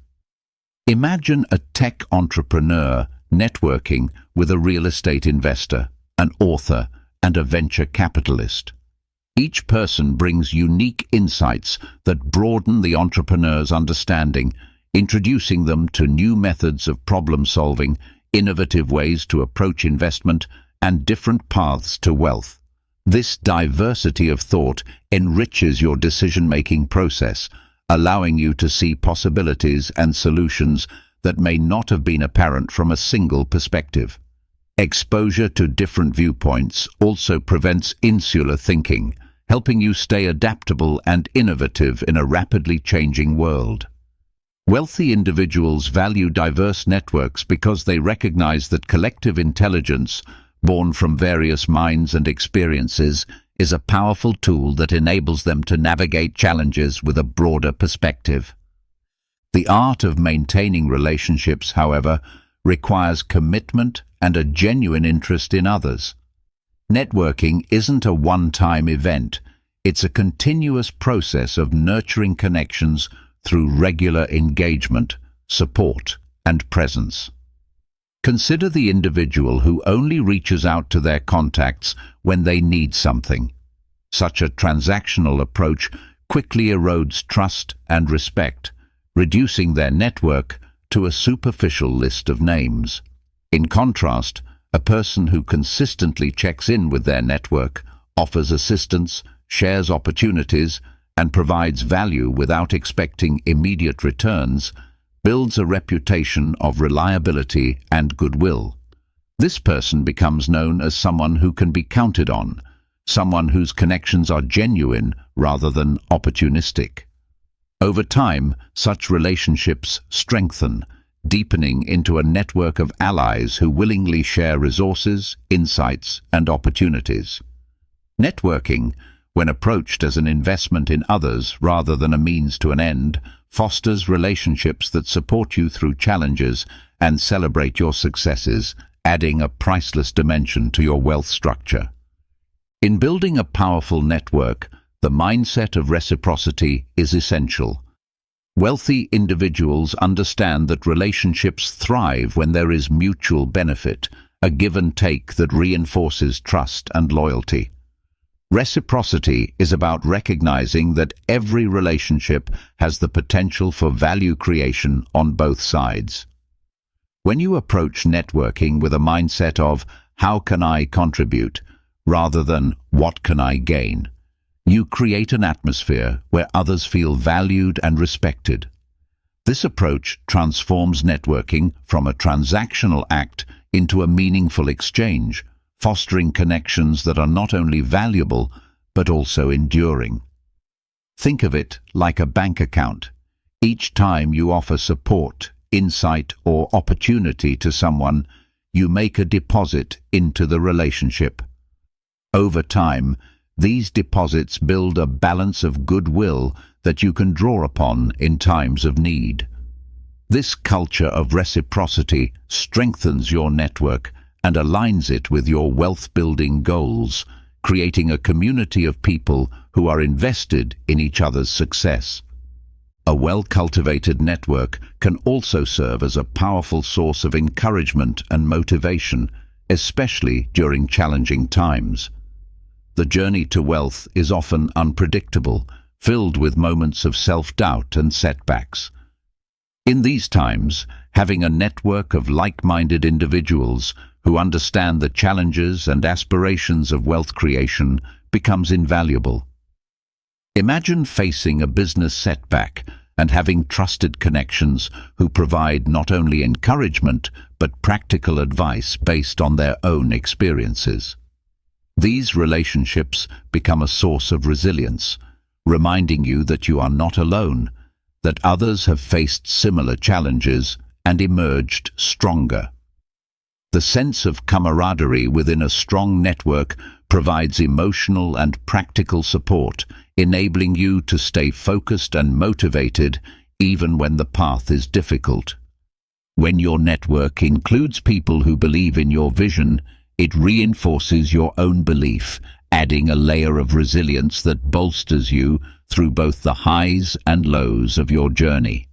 Imagine a tech entrepreneur networking with a real estate investor, an author, and a venture capitalist. Each person brings unique insights that broaden the entrepreneur's understanding, introducing them to new methods of problem-solving, innovative ways to approach investment, and different paths to wealth. This diversity of thought enriches your decision-making process, allowing you to see possibilities and solutions that may not have been apparent from a single perspective. Exposure to different viewpoints also prevents insular thinking, helping you stay adaptable and innovative in a rapidly changing world. Wealthy individuals value diverse networks because they recognize that collective intelligence, born from various minds and experiences, is a powerful tool that enables them to navigate challenges with a broader perspective. The art of maintaining relationships, however, requires commitment and a genuine interest in others. Networking isn't a one-time event. It's a continuous process of nurturing connections through regular engagement, support, and presence. Consider the individual who only reaches out to their contacts when they need something. Such a transactional approach quickly erodes trust and respect, reducing their network to a superficial list of names. In contrast, a person who consistently checks in with their network, offers assistance, shares opportunities, and provides value without expecting immediate returns, builds a reputation of reliability and goodwill. This person becomes known as someone who can be counted on, someone whose connections are genuine rather than opportunistic. Over time, such relationships strengthen, deepening into a network of allies who willingly share resources, insights, and opportunities. Networking, when approached as an investment in others rather than a means to an end, fosters relationships that support you through challenges and celebrate your successes, adding a priceless dimension to your wealth structure. In building a powerful network, the mindset of reciprocity is essential. Wealthy individuals understand that relationships thrive when there is mutual benefit, a give and take that reinforces trust and loyalty. Reciprocity is about recognizing that every relationship has the potential for value creation on both sides. When you approach networking with a mindset of "how can I contribute?" rather than "what can I gain?" you create an atmosphere where others feel valued and respected. This approach transforms networking from a transactional act into a meaningful exchange, fostering connections that are not only valuable but also enduring. Think of it like a bank account. Each time you offer support, insight, or opportunity to someone, you make a deposit into the relationship. Over time, these deposits build a balance of goodwill that you can draw upon in times of need. This culture of reciprocity strengthens your network and aligns it with your wealth-building goals, creating a community of people who are invested in each other's success. A well-cultivated network can also serve as a powerful source of encouragement and motivation, especially during challenging times. The journey to wealth is often unpredictable, filled with moments of self-doubt and setbacks. In these times, having a network of like-minded individuals who understand the challenges and aspirations of wealth creation becomes invaluable. Imagine facing a business setback and having trusted connections who provide not only encouragement but practical advice based on their own experiences. These relationships become a source of resilience, reminding you that you are not alone, that others have faced similar challenges and emerged stronger. The sense of camaraderie within a strong network provides emotional and practical support, enabling you to stay focused and motivated even when the path is difficult. When your network includes people who believe in your vision, it reinforces your own belief, adding a layer of resilience that bolsters you through both the highs and lows of your journey.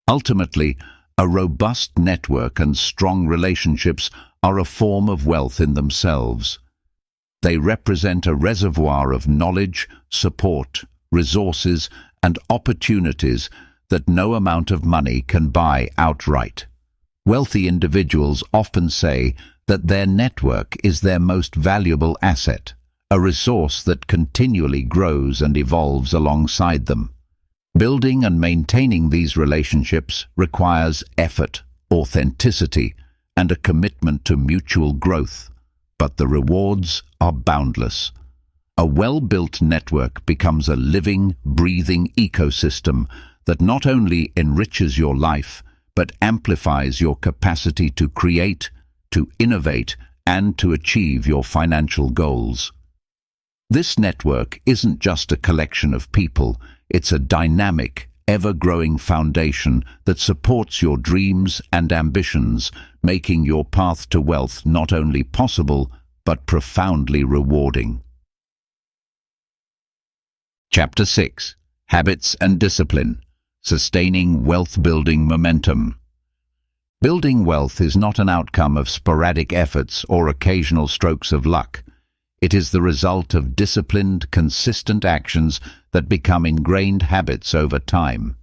Ultimately, a robust network and strong relationships are a form of wealth in themselves. They represent a reservoir of knowledge, support, resources, and opportunities that no amount of money can buy outright. Wealthy individuals often say that their network is their most valuable asset, a resource that continually grows and evolves alongside them. Building and maintaining these relationships requires effort, authenticity, and a commitment to mutual growth, but the rewards are boundless. A well-built network becomes a living, breathing ecosystem that not only enriches your life, but amplifies your capacity to create, to innovate, and to achieve your financial goals. This network isn't just a collection of people, it's a dynamic, ever-growing foundation that supports your dreams and ambitions, making your path to wealth not only possible, but profoundly rewarding. Chapter 6. Habits and Discipline. Sustaining wealth-building momentum. Building wealth is not an outcome of sporadic efforts or occasional strokes of luck. It is the result of disciplined, consistent actions that become ingrained habits over time.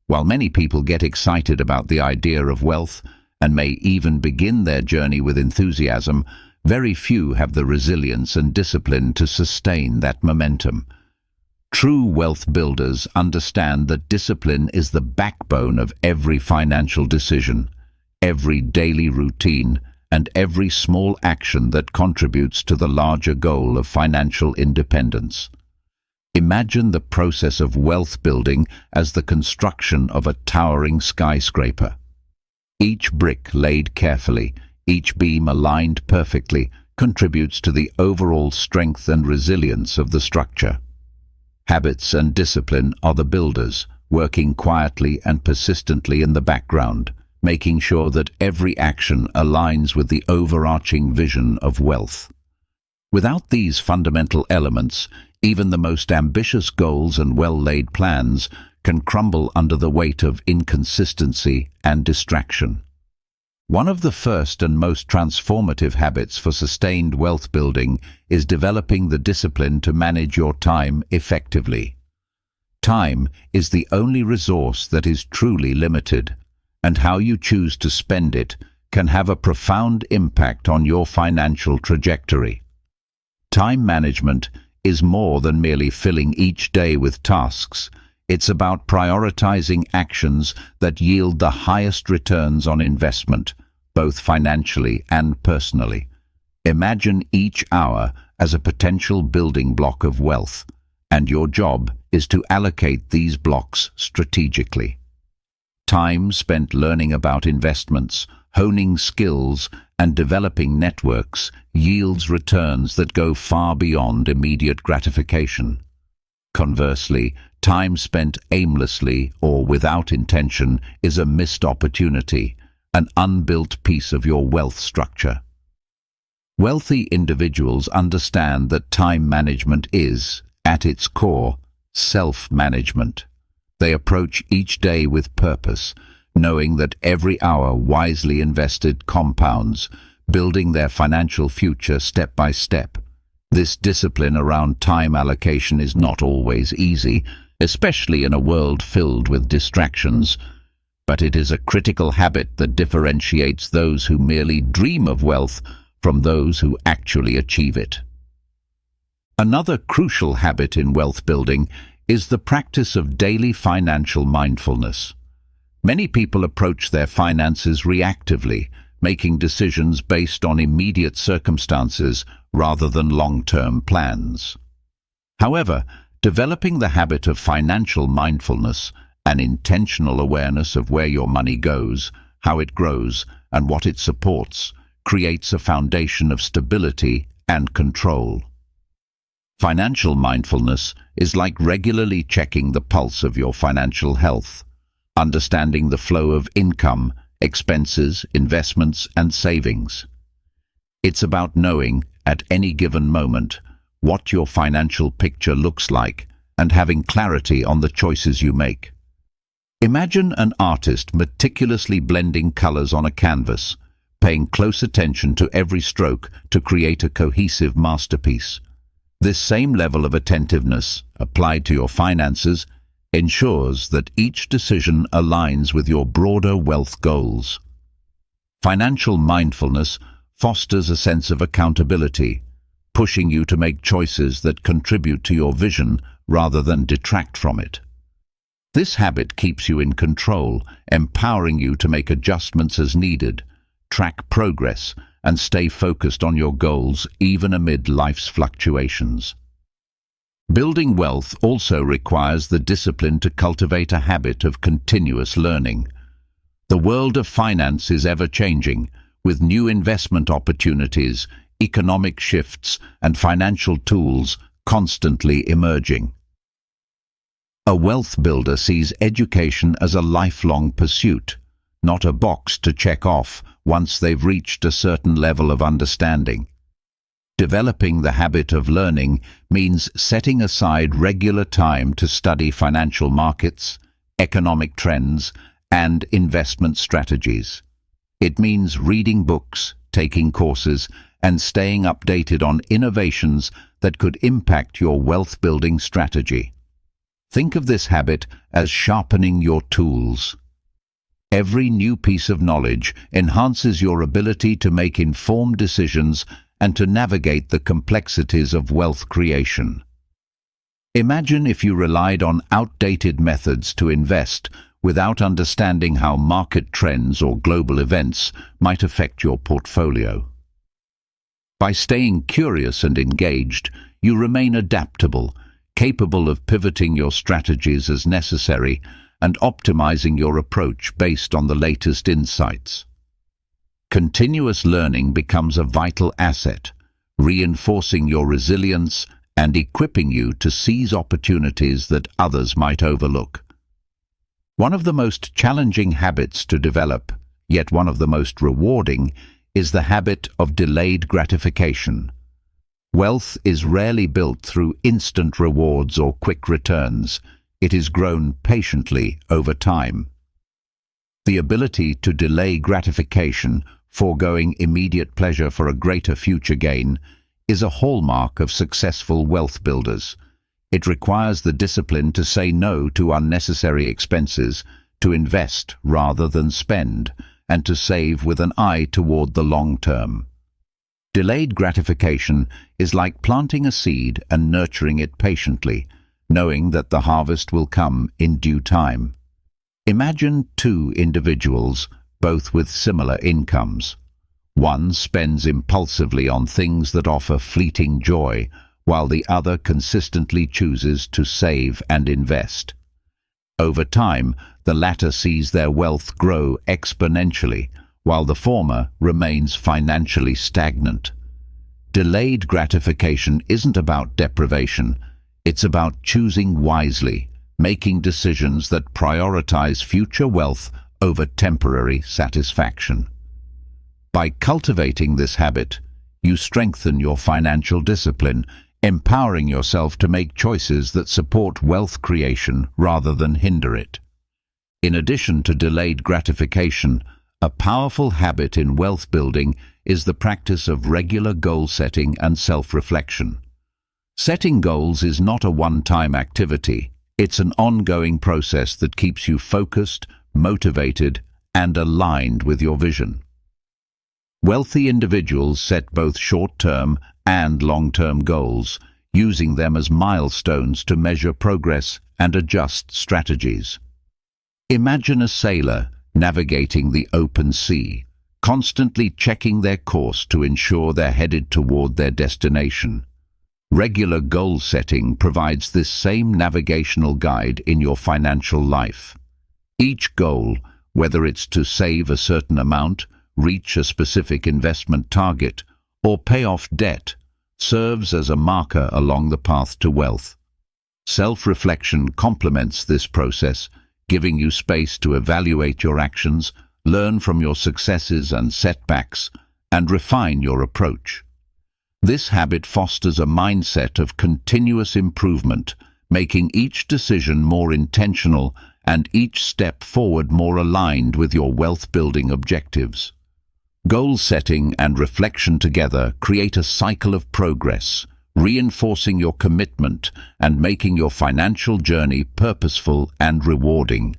While many people get excited about the idea of wealth and may even begin their journey with enthusiasm, very few have the resilience and discipline to sustain that momentum. True wealth builders understand that discipline is the backbone of every financial decision, every daily routine, and every small action that contributes to the larger goal of financial independence. Imagine the process of wealth building as the construction of a towering skyscraper. Each brick laid carefully, each beam aligned perfectly, contributes to the overall strength and resilience of the structure. Habits and discipline are the builders, working quietly and persistently in the background, making sure that every action aligns with the overarching vision of wealth. Without these fundamental elements, even the most ambitious goals and well-laid plans can crumble under the weight of inconsistency and distraction. One of the first and most transformative habits for sustained wealth building is developing the discipline to manage your time effectively. Time is the only resource that is truly limited, and how you choose to spend it can have a profound impact on your financial trajectory. Time management is more than merely filling each day with tasks. It's about prioritizing actions that yield the highest returns on investment, both financially and personally. Imagine each hour as a potential building block of wealth, and your job is to allocate these blocks strategically. Time spent learning about investments, honing skills, and developing networks yields returns that go far beyond immediate gratification. Conversely, time spent aimlessly or without intention is a missed opportunity, an unbuilt piece of your wealth structure. Wealthy individuals understand that time management is, at its core, self-management. They approach each day with purpose, knowing that every hour wisely invested compounds, building their financial future step by step. This discipline around time allocation is not always easy, especially in a world filled with distractions, but it is a critical habit that differentiates those who merely dream of wealth from those who actually achieve it. Another crucial habit in wealth building is the practice of daily financial mindfulness. Many people approach their finances reactively, making decisions based on immediate circumstances rather than long-term plans. However, developing the habit of financial mindfulness, an intentional awareness of where your money goes, how it grows, and what it supports, creates a foundation of stability and control. Financial mindfulness is like regularly checking the pulse of your financial health, understanding the flow of income, expenses, investments, and savings. It's about knowing, at any given moment, what your financial picture looks like and having clarity on the choices you make. Imagine an artist meticulously blending colors on a canvas, paying close attention to every stroke to create a cohesive masterpiece. This same level of attentiveness, applied to your finances, ensures that each decision aligns with your broader wealth goals. Financial mindfulness fosters a sense of accountability, pushing you to make choices that contribute to your vision rather than detract from it. This habit keeps you in control, empowering you to make adjustments as needed, track progress, and stay focused on your goals even amid life's fluctuations. Building wealth also requires the discipline to cultivate a habit of continuous learning. The world of finance is ever-changing, with new investment opportunities, economic shifts, and financial tools constantly emerging. A wealth builder sees education as a lifelong pursuit, not a box to check off once they've reached a certain level of understanding. Developing the habit of learning means setting aside regular time to study financial markets, economic trends, and investment strategies. It means reading books, taking courses, and staying updated on innovations that could impact your wealth-building strategy. Think of this habit as sharpening your tools. Every new piece of knowledge enhances your ability to make informed decisions and to navigate the complexities of wealth creation. Imagine if you relied on outdated methods to invest without understanding how market trends or global events might affect your portfolio. By staying curious and engaged, you remain adaptable, capable of pivoting your strategies as necessary and optimizing your approach based on the latest insights. Continuous learning becomes a vital asset, reinforcing your resilience and equipping you to seize opportunities that others might overlook. One of the most challenging habits to develop, yet one of the most rewarding, is the habit of delayed gratification. Wealth is rarely built through instant rewards or quick returns. It is grown patiently over time. The ability to delay gratification, foregoing immediate pleasure for a greater future gain, is a hallmark of successful wealth builders. It requires the discipline to say no to unnecessary expenses, to invest rather than spend, and to save with an eye toward the long term. Delayed gratification is like planting a seed and nurturing it patiently, knowing that the harvest will come in due time. Imagine two individuals, both with similar incomes. One spends impulsively on things that offer fleeting joy, while the other consistently chooses to save and invest. Over time, the latter sees their wealth grow exponentially, while the former remains financially stagnant. Delayed gratification isn't about deprivation. It's about choosing wisely, making decisions that prioritize future wealth over temporary satisfaction. By cultivating this habit, you strengthen your financial discipline, empowering yourself to make choices that support wealth creation rather than hinder it. In addition to delayed gratification, a powerful habit in wealth building is the practice of regular goal setting and self-reflection. Setting goals is not a one-time activity. It's an ongoing process that keeps you focused, motivated, and aligned with your vision. Wealthy individuals set both short-term and long-term goals, using them as milestones to measure progress and adjust strategies. Imagine a sailor navigating the open sea, constantly checking their course to ensure they're headed toward their destination. Regular goal setting provides this same navigational guide in your financial life. Each goal, whether it's to save a certain amount, reach a specific investment target, or pay off debt, serves as a marker along the path to wealth. Self-reflection complements this process, giving you space to evaluate your actions, learn from your successes and setbacks, and refine your approach. This habit fosters a mindset of continuous improvement, making each decision more intentional and each step forward more aligned with your wealth-building objectives. Goal setting and reflection together create a cycle of progress, reinforcing your commitment and making your financial journey purposeful and rewarding.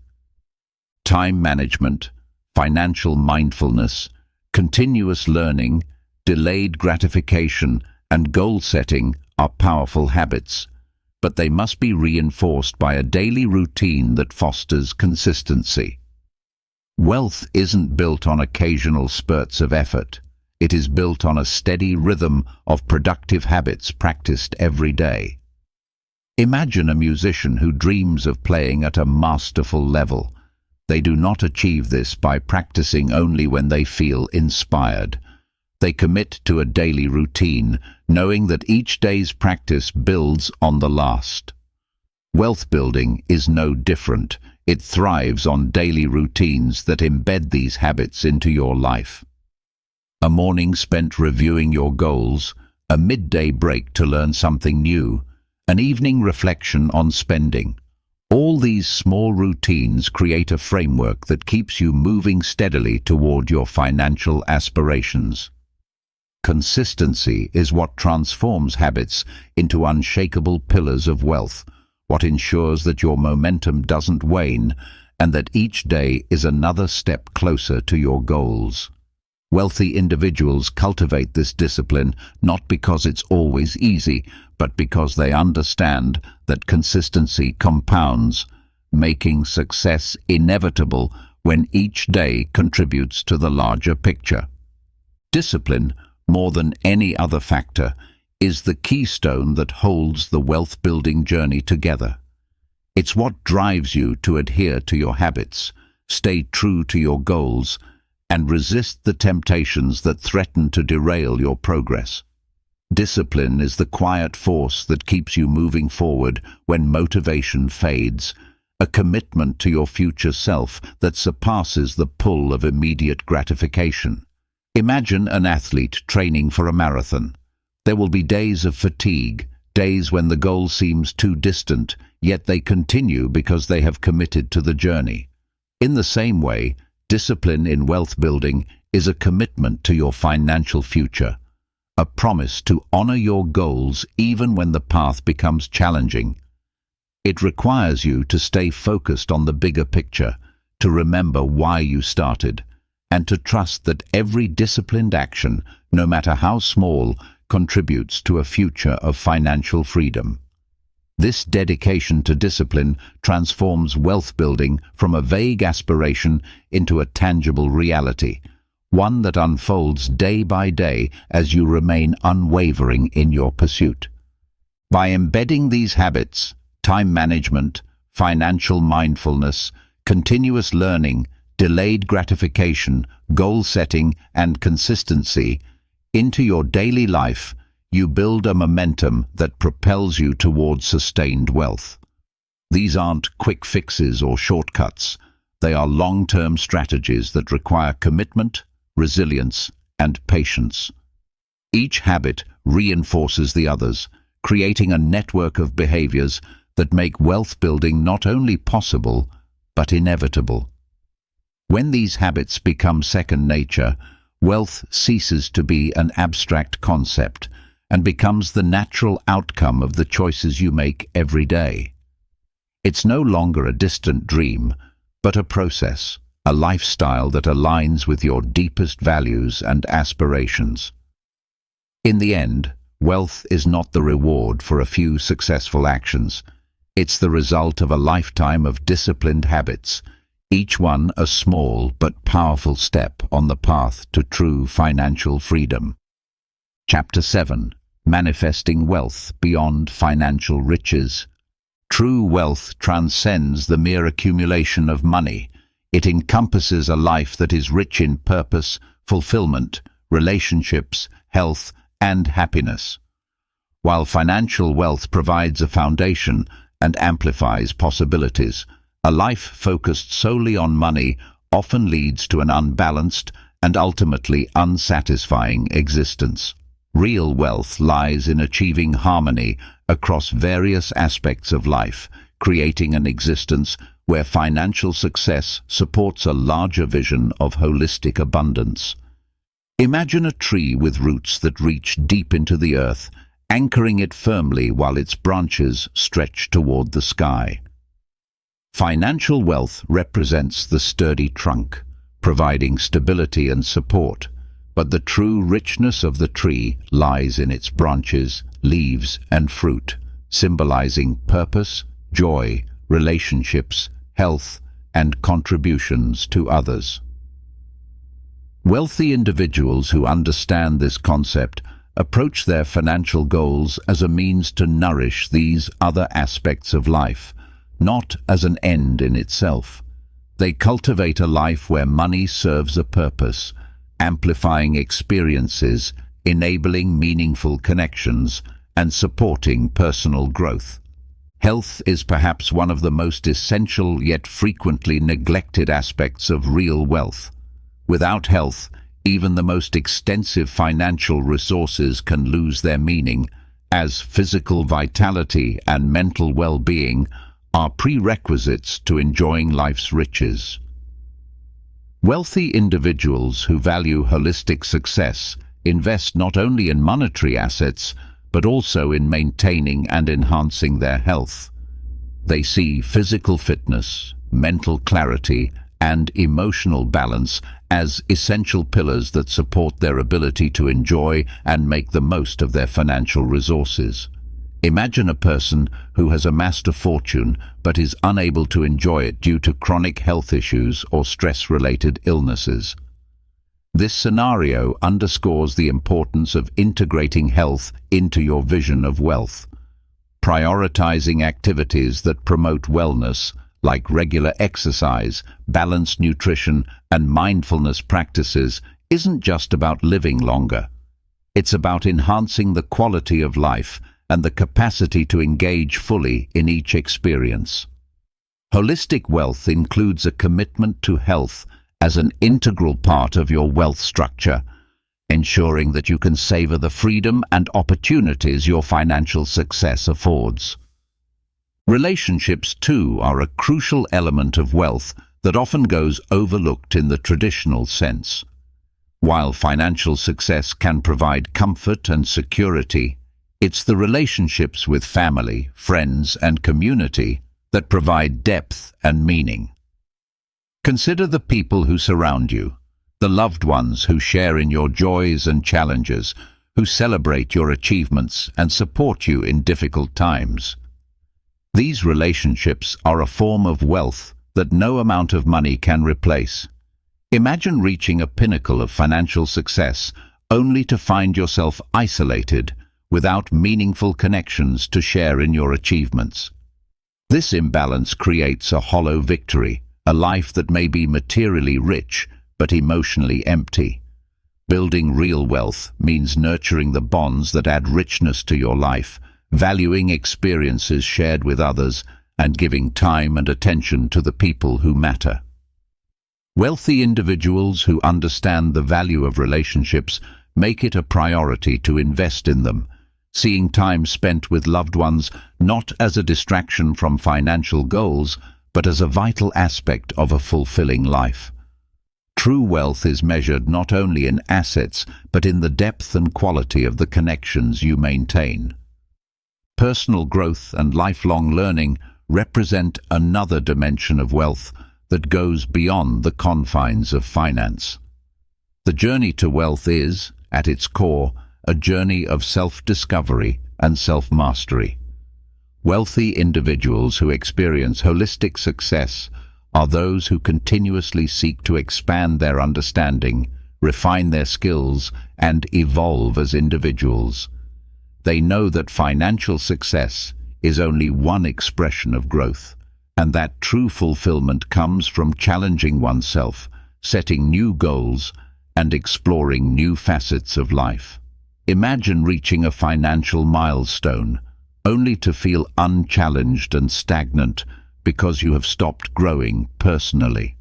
Time management, financial mindfulness, continuous learning, delayed gratification, and goal setting are powerful habits, but they must be reinforced by a daily routine that fosters consistency. Wealth isn't built on occasional spurts of effort. It is built on a steady rhythm of productive habits practiced every day. Imagine a musician who dreams of playing at a masterful level. They do not achieve this by practicing only when they feel inspired. They commit to a daily routine, knowing that each day's practice builds on the last. Wealth building is no different. It thrives on daily routines that embed these habits into your life. A morning spent reviewing your goals, a midday break to learn something new, an evening reflection on spending. All these small routines create a framework that keeps you moving steadily toward your financial aspirations. Consistency is what transforms habits into unshakable pillars of wealth, what ensures that your momentum doesn't wane and that each day is another step closer to your goals. Wealthy individuals cultivate this discipline not because it's always easy, but because they understand that consistency compounds, making success inevitable when each day contributes to the larger picture. Discipline, more than any other factor, is the keystone that holds the wealth-building journey together. It's what drives you to adhere to your habits, stay true to your goals, and resist the temptations that threaten to derail your progress. Discipline is the quiet force that keeps you moving forward when motivation fades, a commitment to your future self that surpasses the pull of immediate gratification. Imagine an athlete training for a marathon. There will be days of fatigue, days when the goal seems too distant, yet they continue because they have committed to the journey. In the same way, discipline in wealth building is a commitment to your financial future, a promise to honor your goals even when the path becomes challenging. It requires you to stay focused on the bigger picture, to remember why you started, and to trust that every disciplined action, no matter how small, contributes to a future of financial freedom. This dedication to discipline transforms wealth building from a vague aspiration into a tangible reality, one that unfolds day by day as you remain unwavering in your pursuit. By embedding these habits, time management, financial mindfulness, continuous learning, delayed gratification, goal setting, and consistency into your daily life, you build a momentum that propels you towards sustained wealth. These aren't quick fixes or shortcuts. They are long-term strategies that require commitment, resilience, and patience. Each habit reinforces the others, creating a network of behaviors that make wealth building not only possible, but inevitable. When these habits become second nature, wealth ceases to be an abstract concept and becomes the natural outcome of the choices you make every day. It's no longer a distant dream, but a process, a lifestyle that aligns with your deepest values and aspirations. In the end, wealth is not the reward for a few successful actions. It's the result of a lifetime of disciplined habits, each one a small but powerful step on the path to true financial freedom. Chapter 7. Manifesting Wealth Beyond Financial Riches. True wealth transcends the mere accumulation of money. It encompasses a life that is rich in purpose, fulfillment, relationships, health, and happiness. While financial wealth provides a foundation and amplifies possibilities, a life focused solely on money often leads to an unbalanced and ultimately unsatisfying existence. Real wealth lies in achieving harmony across various aspects of life, creating an existence where financial success supports a larger vision of holistic abundance. Imagine a tree with roots that reach deep into the earth, anchoring it firmly while its branches stretch toward the sky. Financial wealth represents the sturdy trunk, providing stability and support, but the true richness of the tree lies in its branches, leaves, and fruit, symbolizing purpose, joy, relationships, health, and contributions to others. Wealthy individuals who understand this concept approach their financial goals as a means to nourish these other aspects of life, not as an end in itself. They cultivate a life where money serves a purpose, amplifying experiences, enabling meaningful connections, and supporting personal growth. Health is perhaps one of the most essential yet frequently neglected aspects of real wealth. Without health, even the most extensive financial resources can lose their meaning, as physical vitality and mental well-being are prerequisites to enjoying life's riches. Wealthy individuals who value holistic success invest not only in monetary assets, but also in maintaining and enhancing their health. They see physical fitness, mental clarity, and emotional balance as essential pillars that support their ability to enjoy and make the most of their financial resources. Imagine a person who has amassed a fortune but is unable to enjoy it due to chronic health issues or stress-related illnesses. This scenario underscores the importance of integrating health into your vision of wealth. Prioritizing activities that promote wellness, like regular exercise, balanced nutrition, and mindfulness practices, isn't just about living longer. It's about enhancing the quality of life and the capacity to engage fully in each experience. Holistic wealth includes a commitment to health as an integral part of your wealth structure, ensuring that you can savor the freedom and opportunities your financial success affords. Relationships, too, are a crucial element of wealth that often goes overlooked in the traditional sense. While financial success can provide comfort and security, it's the relationships with family, friends, and community that provide depth and meaning. Consider the people who surround you, the loved ones who share in your joys and challenges, who celebrate your achievements and support you in difficult times. These relationships are a form of wealth that no amount of money can replace. Imagine reaching a pinnacle of financial success only to find yourself isolated, without meaningful connections to share in your achievements. This imbalance creates a hollow victory, a life that may be materially rich but emotionally empty. Building real wealth means nurturing the bonds that add richness to your life, valuing experiences shared with others, and giving time and attention to the people who matter. Wealthy individuals who understand the value of relationships make it a priority to invest in them, seeing time spent with loved ones not as a distraction from financial goals, but as a vital aspect of a fulfilling life. True wealth is measured not only in assets, but in the depth and quality of the connections you maintain. Personal growth and lifelong learning represent another dimension of wealth that goes beyond the confines of finance. The journey to wealth is, at its core, a journey of self-discovery and self-mastery. Wealthy individuals who experience holistic success are those who continuously seek to expand their understanding, refine their skills, and evolve as individuals. They know that financial success is only one expression of growth, and that true fulfillment comes from challenging oneself, setting new goals, and exploring new facets of life. Imagine reaching a financial milestone, only to feel unchallenged and stagnant because you have stopped growing personally.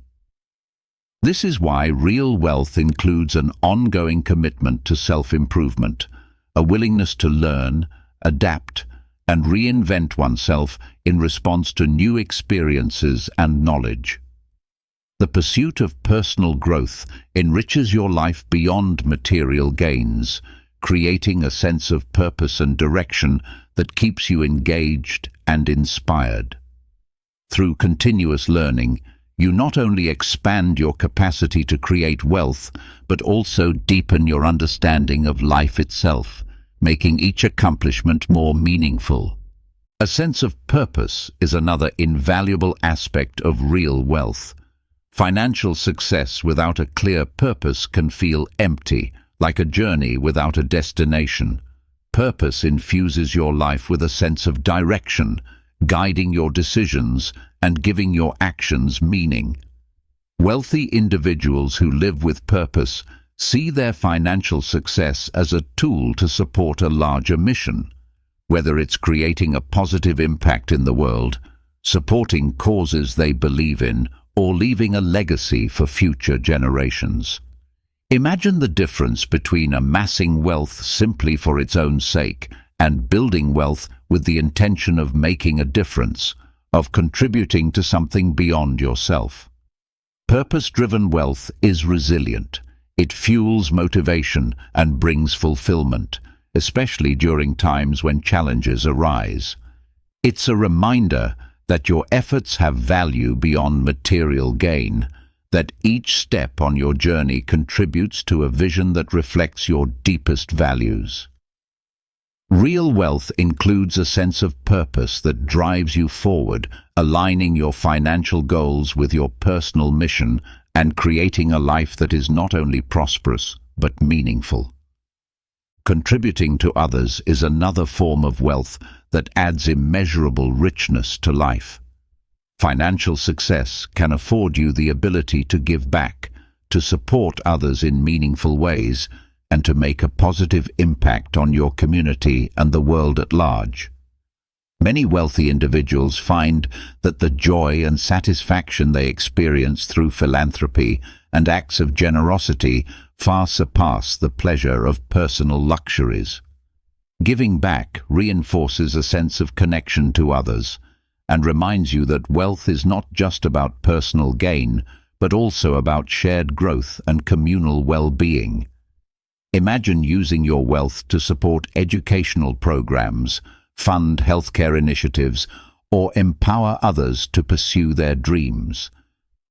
This is why real wealth includes an ongoing commitment to self-improvement, a willingness to learn, adapt, and reinvent oneself in response to new experiences and knowledge. The pursuit of personal growth enriches your life beyond material gains, creating a sense of purpose and direction that keeps you engaged and inspired. Through continuous learning, you not only expand your capacity to create wealth, but also deepen your understanding of life itself, making each accomplishment more meaningful. A sense of purpose is another invaluable aspect of real wealth. Financial success without a clear purpose can feel empty, like a journey without a destination. Purpose infuses your life with a sense of direction, guiding your decisions and giving your actions meaning. Wealthy individuals who live with purpose see their financial success as a tool to support a larger mission, whether it's creating a positive impact in the world, supporting causes they believe in, or leaving a legacy for future generations. Imagine the difference between amassing wealth simply for its own sake and building wealth with the intention of making a difference, of contributing to something beyond yourself. Purpose-driven wealth is resilient. It fuels motivation and brings fulfillment, especially during times when challenges arise. It's a reminder that your efforts have value beyond material gain, that each step on your journey contributes to a vision that reflects your deepest values. Real wealth includes a sense of purpose that drives you forward, aligning your financial goals with your personal mission and creating a life that is not only prosperous but meaningful. Contributing to others is another form of wealth that adds immeasurable richness to life. Financial success can afford you the ability to give back, to support others in meaningful ways, and to make a positive impact on your community and the world at large. Many wealthy individuals find that the joy and satisfaction they experience through philanthropy and acts of generosity far surpass the pleasure of personal luxuries. Giving back reinforces a sense of connection to others and reminds you that wealth is not just about personal gain, but also about shared growth and communal well-being. Imagine using your wealth to support educational programs, fund healthcare initiatives, or empower others to pursue their dreams.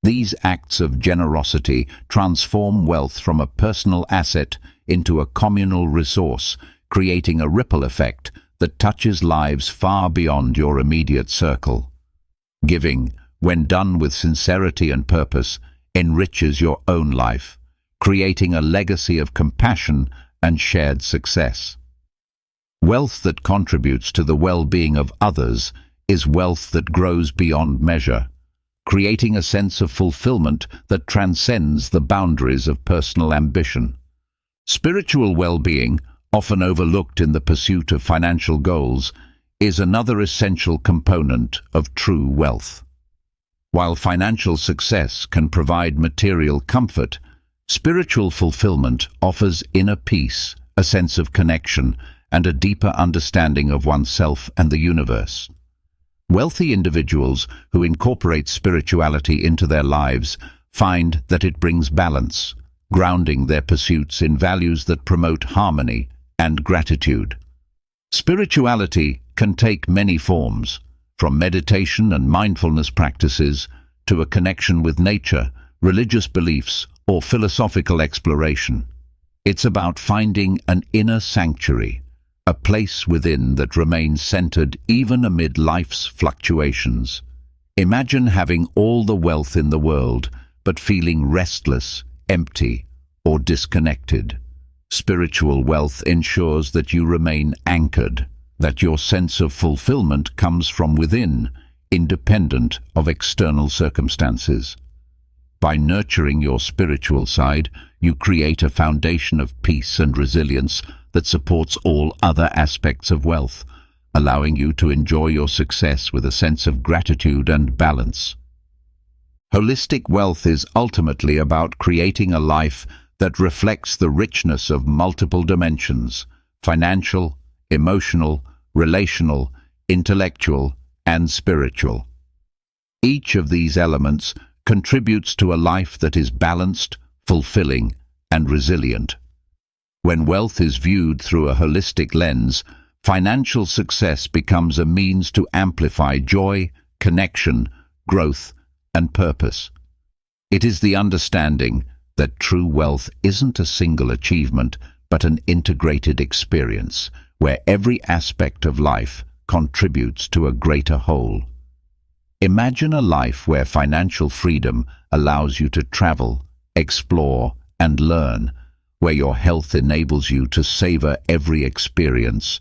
These acts of generosity transform wealth from a personal asset into a communal resource, creating a ripple effect that touches lives far beyond your immediate circle. Giving, when done with sincerity and purpose, enriches your own life, creating a legacy of compassion and shared success. Wealth that contributes to the well-being of others is wealth that grows beyond measure, creating a sense of fulfillment that transcends the boundaries of personal ambition. Spiritual well-being, often overlooked in the pursuit of financial goals, is another essential component of true wealth. While financial success can provide material comfort, spiritual fulfillment offers inner peace, a sense of connection, and a deeper understanding of oneself and the universe. Wealthy individuals who incorporate spirituality into their lives find that it brings balance, grounding their pursuits in values that promote harmony and gratitude. Spirituality can take many forms, from meditation and mindfulness practices to a connection with nature, religious beliefs, or philosophical exploration. It's about finding an inner sanctuary, a place within that remains centered even amid life's fluctuations. Imagine having all the wealth in the world, but feeling restless, empty, or disconnected. Spiritual wealth ensures that you remain anchored, that your sense of fulfillment comes from within, independent of external circumstances. By nurturing your spiritual side, you create a foundation of peace and resilience that supports all other aspects of wealth, allowing you to enjoy your success with a sense of gratitude and balance. Holistic wealth is ultimately about creating a life that reflects the richness of multiple dimensions: financial, emotional, relational, intellectual, and spiritual. Each of these elements contributes to a life that is balanced, fulfilling, and resilient. When wealth is viewed through a holistic lens, financial success becomes a means to amplify joy, connection, growth, and purpose. It is the understanding that true wealth isn't a single achievement, but an integrated experience, where every aspect of life contributes to a greater whole. Imagine a life where financial freedom allows you to travel, explore, and learn, where your health enables you to savor every experience,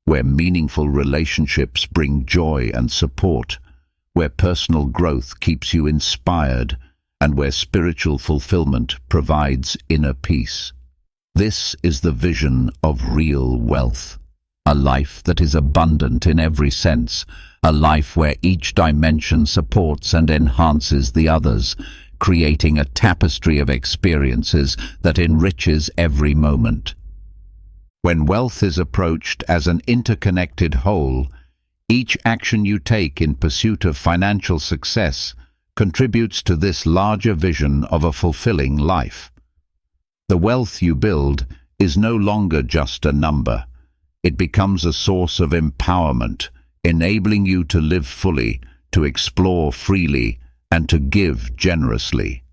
where meaningful relationships bring joy and support, where personal growth keeps you inspired, and where spiritual fulfillment provides inner peace. This is the vision of real wealth, a life that is abundant in every sense, a life where each dimension supports and enhances the others, creating a tapestry of experiences that enriches every moment. When wealth is approached as an interconnected whole, each action you take in pursuit of financial success contributes to this larger vision of a fulfilling life. The wealth you build is no longer just a number. It becomes a source of empowerment, enabling you to live fully, to explore freely, and to give generously.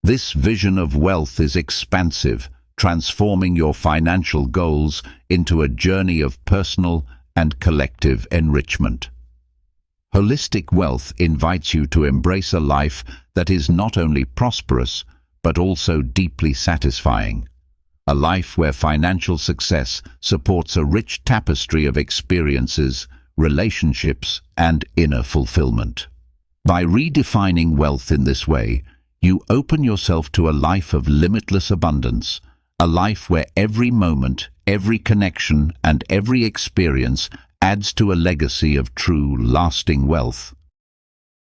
This vision of wealth is expansive, transforming your financial goals into a journey of personal and collective enrichment. Holistic wealth invites you to embrace a life that is not only prosperous, but also deeply satisfying. A life where financial success supports a rich tapestry of experiences, relationships, and inner fulfillment. By redefining wealth in this way, you open yourself to a life of limitless abundance, a life where every moment, every connection, and every experience adds to a legacy of true, lasting wealth.